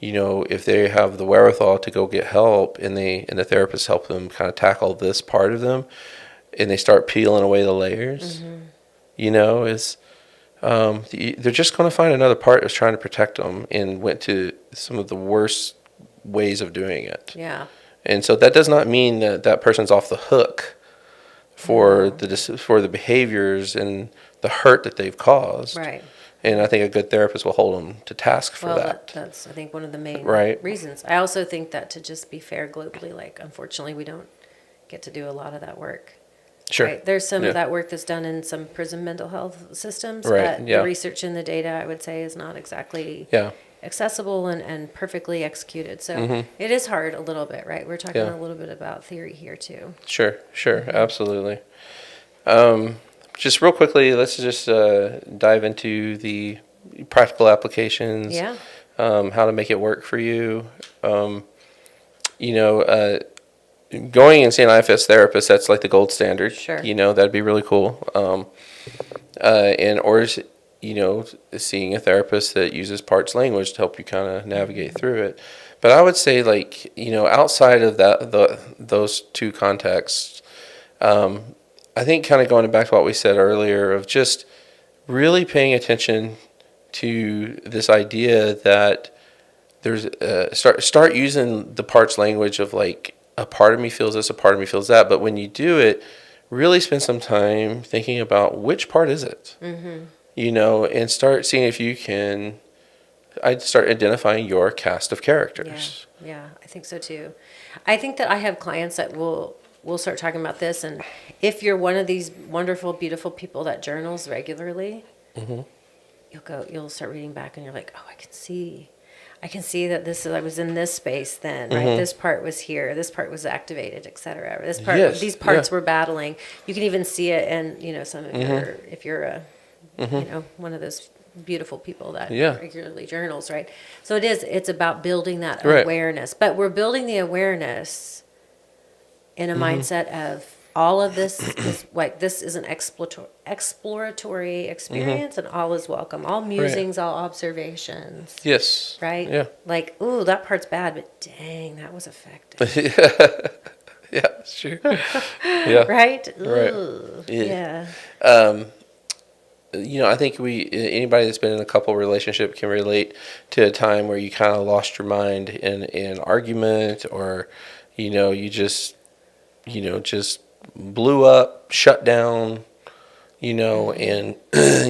S1: if they have the wherewithal to go get help and the therapist help them kind of tackle this part of them, and they start peeling away the layers, they're just going to find another part that's trying to protect them and went to some of the worst ways of doing it.
S2: Yeah.
S1: And so that does not mean that person's off the hook for the behaviors and the hurt that they've caused.
S2: Right.
S1: And I think a good therapist will hold them to task for that.
S2: That's, I think, one of the main reasons. I also think that, to just be fair globally, like, unfortunately, we don't get to do a lot of that work.
S1: Sure.
S2: Right? There's some
S1: Yeah.
S2: of that work that's done in some prison mental health systems,
S1: Right,
S2: but
S1: yeah.
S2: the research and the data, I would say, is not exactly
S1: Yeah.
S2: accessible and perfectly executed. So it is hard a little bit, right? We're talking
S1: Yeah.
S2: a little bit about theory here too.
S1: Sure. Absolutely. Just real quickly, let's just dive into the practical applications,
S2: Yeah.
S1: how to make it work for you. Um, you know, going and seeing an IFS therapist, that's like the gold standard.
S2: Sure.
S1: You know, that'd be really cool. And or you know, seeing a therapist that uses parts language to help you kind of navigate through it. But I would say, like, you know, outside of those two contexts, I think kind of going back to what we said earlier of just really paying attention to this idea that there's start using the parts language of like a part of me feels this, a part of me feels that. But when you do it, really spend some time thinking about which part is it, you know, and start seeing if you can. I'd start identifying your cast of characters.
S2: Yeah, I think so too. I think that I have clients that will start talking about this, and if you're one of these wonderful, beautiful people that journals regularly, you'll start reading back, and you're like, oh, I can see that I was in this space then, right? This part was here, this part was activated, etc. This part,
S1: Yes,
S2: these parts
S1: yeah.
S2: were battling. You can even see it, and you know, some of your, if you're a, you know, one of those beautiful people that
S1: Yeah.
S2: regularly journals, right? So it's about building that
S1: Right.
S2: awareness, but we're building the awareness in a mindset of all of this is like, this is an exploratory experience, and all is welcome, all musings, all observations,
S1: Yes.
S2: right?
S1: Yeah.
S2: Like, ooh, that part's bad, but dang, that was effective.
S1: Yeah. Sure. Yeah.
S2: Right?
S1: Right.
S2: Ooh,
S1: Yeah.
S2: yeah.
S1: You know, I think anybody that's been in a couple relationship can relate to a time where you kind of lost your mind in an argument, or, you know, you just blew up, shut down, you know, and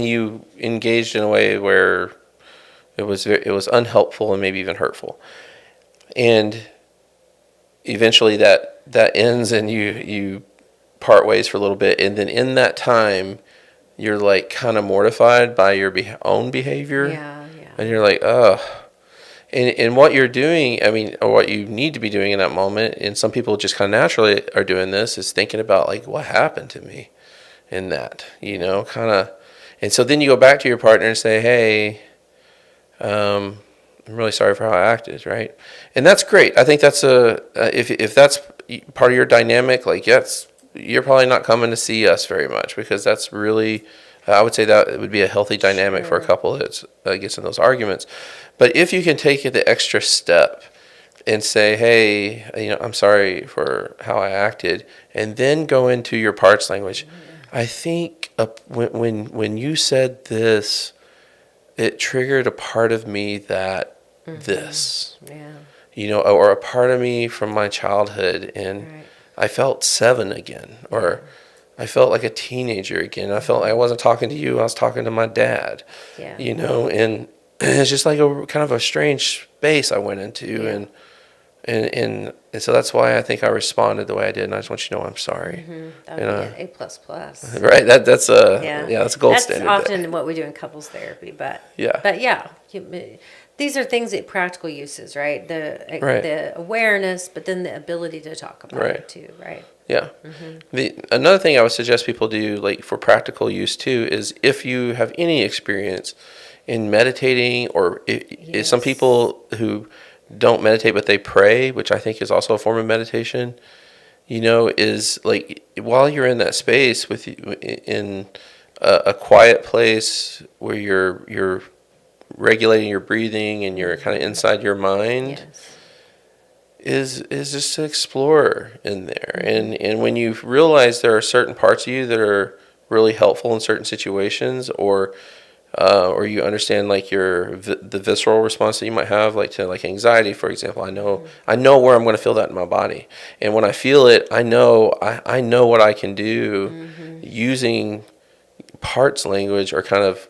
S1: you engaged in a way where it was unhelpful and maybe even hurtful. And eventually that ends, and you part ways for a little bit, and then in that time you're like kind of mortified by your own behavior.
S2: Yeah, yeah.
S1: And you're like, ugh. And what you're doing, I mean, or what you need to be doing in that moment, and some people just kind of naturally are doing this, is thinking about like, what happened to me in that, you know, kind of. And so then you go back to your partner and say, hey, I'm really sorry for how I acted, right? And that's great. I think that's if that's part of your dynamic, like, yes, you're probably not coming to see us very much, because that's really, I would say that it would be a healthy dynamic for a
S2: Sure.
S1: couple that gets in those arguments. But if you can take it the extra step and say, hey, you know, I'm sorry for how I acted, and then go into your parts language. I think when you said this, it triggered a part of me that this,
S2: Yeah.
S1: you know, or a part of me from my childhood, and
S2: Right.
S1: I felt 7 again, or I felt like a teenager again. I felt like I wasn't talking to you, I was talking to my dad,
S2: Yeah.
S1: you know, and it's just like a kind of a strange space I went into,
S2: Yeah.
S1: and so that's why I think I responded the way I did, and I just want you to know I'm sorry.
S2: That would
S1: And,
S2: be an A plus plus.
S1: Right, that's a
S2: Yeah.
S1: that's a gold
S2: That's
S1: standard.
S2: often what we do in couples therapy, but
S1: Yeah.
S2: these are things that practical uses, right?
S1: Right.
S2: The awareness, but then the ability to talk about
S1: Right.
S2: it too, right?
S1: Yeah. Another thing I would suggest people do, like for practical use too, is if you have any experience in meditating, or some
S2: Yes.
S1: people who don't meditate but they pray, which I think is also a form of meditation, you know, is like while you're in that space with you in a quiet place where you're regulating your breathing and you're kind of inside your mind,
S2: Yes.
S1: is just to explore in there. And when you realize there are certain parts of you that are really helpful in certain situations, or you understand like the visceral response that you might have, like to like anxiety, for example. I know where I'm going to feel that in my body, and when I feel it, I know what I can do using parts language, or kind of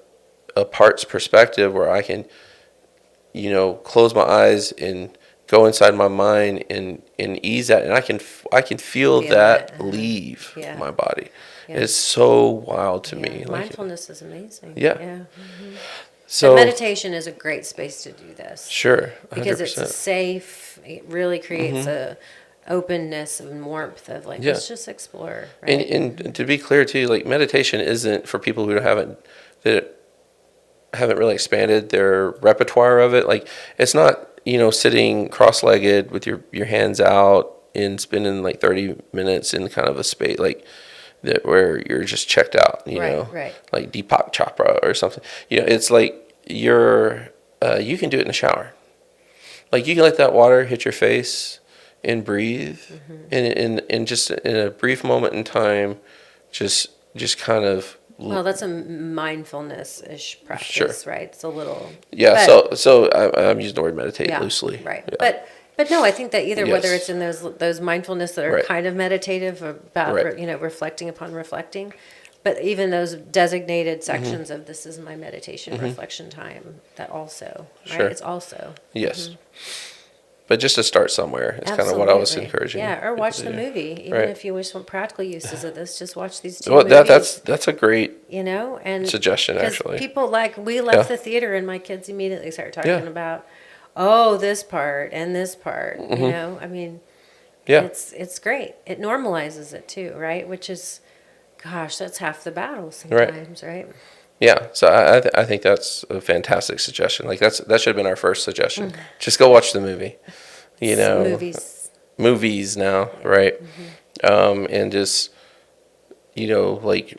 S1: a parts perspective, where I can, you know, close my eyes and go inside my mind and ease that, and I can feel
S2: Feel
S1: that
S2: it.
S1: leave
S2: Yeah.
S1: my body.
S2: Yeah.
S1: It's so wild to
S2: Yeah.
S1: me. Like,
S2: Mindfulness is amazing.
S1: Yeah.
S2: Yeah.
S1: so
S2: But meditation is a great space to do this
S1: sure,
S2: because it's
S1: 100%.
S2: safe. It really creates a openness and warmth of like,
S1: Yeah.
S2: let's just explore, right?
S1: And to be clear too, like meditation isn't for people who that haven't really expanded their repertoire of it. Like it's not, sitting cross-legged with your hands out and spending like 30 minutes in kind of a space like that where you're just checked out,
S2: Right.
S1: like Deepak Chopra or something. It's like you can do it in the shower. Like you can let that water hit your face and breathe, and in just in a brief moment in time, just kind of.
S2: Well, that's a mindfulness-ish practice,
S1: Sure.
S2: right? It's a little.
S1: Yeah,
S2: but-
S1: so I'm using the word meditate
S2: yeah,
S1: loosely.
S2: right.
S1: Yeah.
S2: But no, I think that either whether
S1: Yes.
S2: it's in those mindfulness that are
S1: Right.
S2: kind of meditative about
S1: Right.
S2: reflecting upon reflecting, but even those designated
S1: Mm-hmm.
S2: sections of this is my meditation reflection time, that also, right?
S1: Sure.
S2: It's also.
S1: Yes. But just to start somewhere is kind of what I was
S2: Absolutely.
S1: encouraging.
S2: Yeah, or
S1: people
S2: watch
S1: to
S2: the
S1: do.
S2: movie. Even
S1: Right.
S2: if you wish want practical uses of this, just watch these two
S1: Well,
S2: movies.
S1: that's a great
S2: And
S1: suggestion,
S2: 'cause
S1: actually.
S2: people we left
S1: Yeah.
S2: the theater and my kids immediately started talking
S1: Yeah.
S2: about, oh, this part and this part. I mean,
S1: yeah.
S2: it's great. It normalizes it too, right? Which is, gosh, that's half the battle
S1: Right.
S2: sometimes, right?
S1: Yeah, so I think that's a fantastic suggestion. Like that should have been our first suggestion. Just go watch the movie.
S2: Movies.
S1: Movies now, right? And just like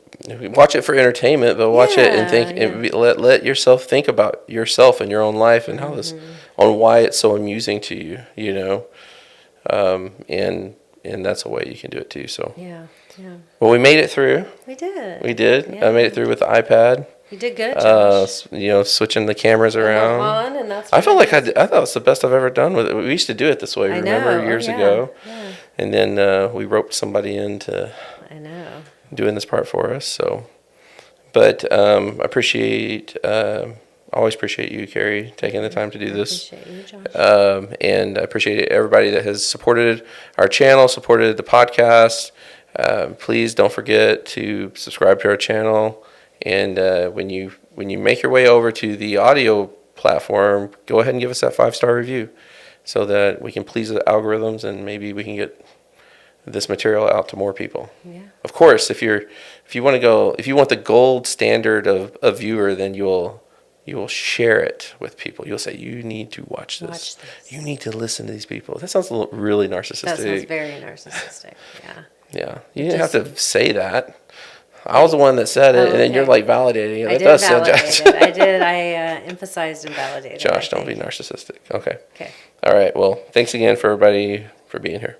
S1: watch it for entertainment, but watch it and think
S2: Yeah,
S1: and let yourself think about yourself and your own life and how this on why it's so amusing to you. And that's a way you can do it too. So
S2: Yeah,
S1: well, we made it through.
S2: we did.
S1: We did.
S2: Yeah.
S1: I made it through with the iPad.
S2: You did good, Josh.
S1: Switching the cameras around.
S2: On, and that's
S1: I
S2: what
S1: felt
S2: it
S1: like
S2: is.
S1: I thought it was the best I've ever done with it. We used to do it this way,
S2: I
S1: remember,
S2: know.
S1: years
S2: yeah.
S1: ago.
S2: Yeah,
S1: And then we roped somebody into
S2: I know.
S1: doing this part for us. So, but always appreciate you, Carrie, taking the time to do this.
S2: Appreciate you, Josh.
S1: And I appreciate everybody that has supported our channel, supported the podcast. Please don't forget to subscribe to our channel. And when you make your way over to the audio platform, go ahead and give us that 5-star review so that we can please the algorithms and maybe we can get this material out to more people.
S2: Yeah.
S1: Of course, if you want the gold standard of viewer, then you will share it with people. You'll say, you need to watch this.
S2: Watch this.
S1: You need to listen to these people. That sounds really narcissistic.
S2: That sounds very narcissistic. Yeah.
S1: Yeah, you didn't have to say that. I was the one that said it,
S2: Oh,
S1: and then you're
S2: okay.
S1: like validating it.
S2: I
S1: That
S2: did
S1: does sound
S2: validate it. I did. I emphasized and validated.
S1: Josh,
S2: I
S1: don't be
S2: think.
S1: narcissistic. Okay.
S2: Okay.
S1: All right. Well, thanks again for everybody for being here.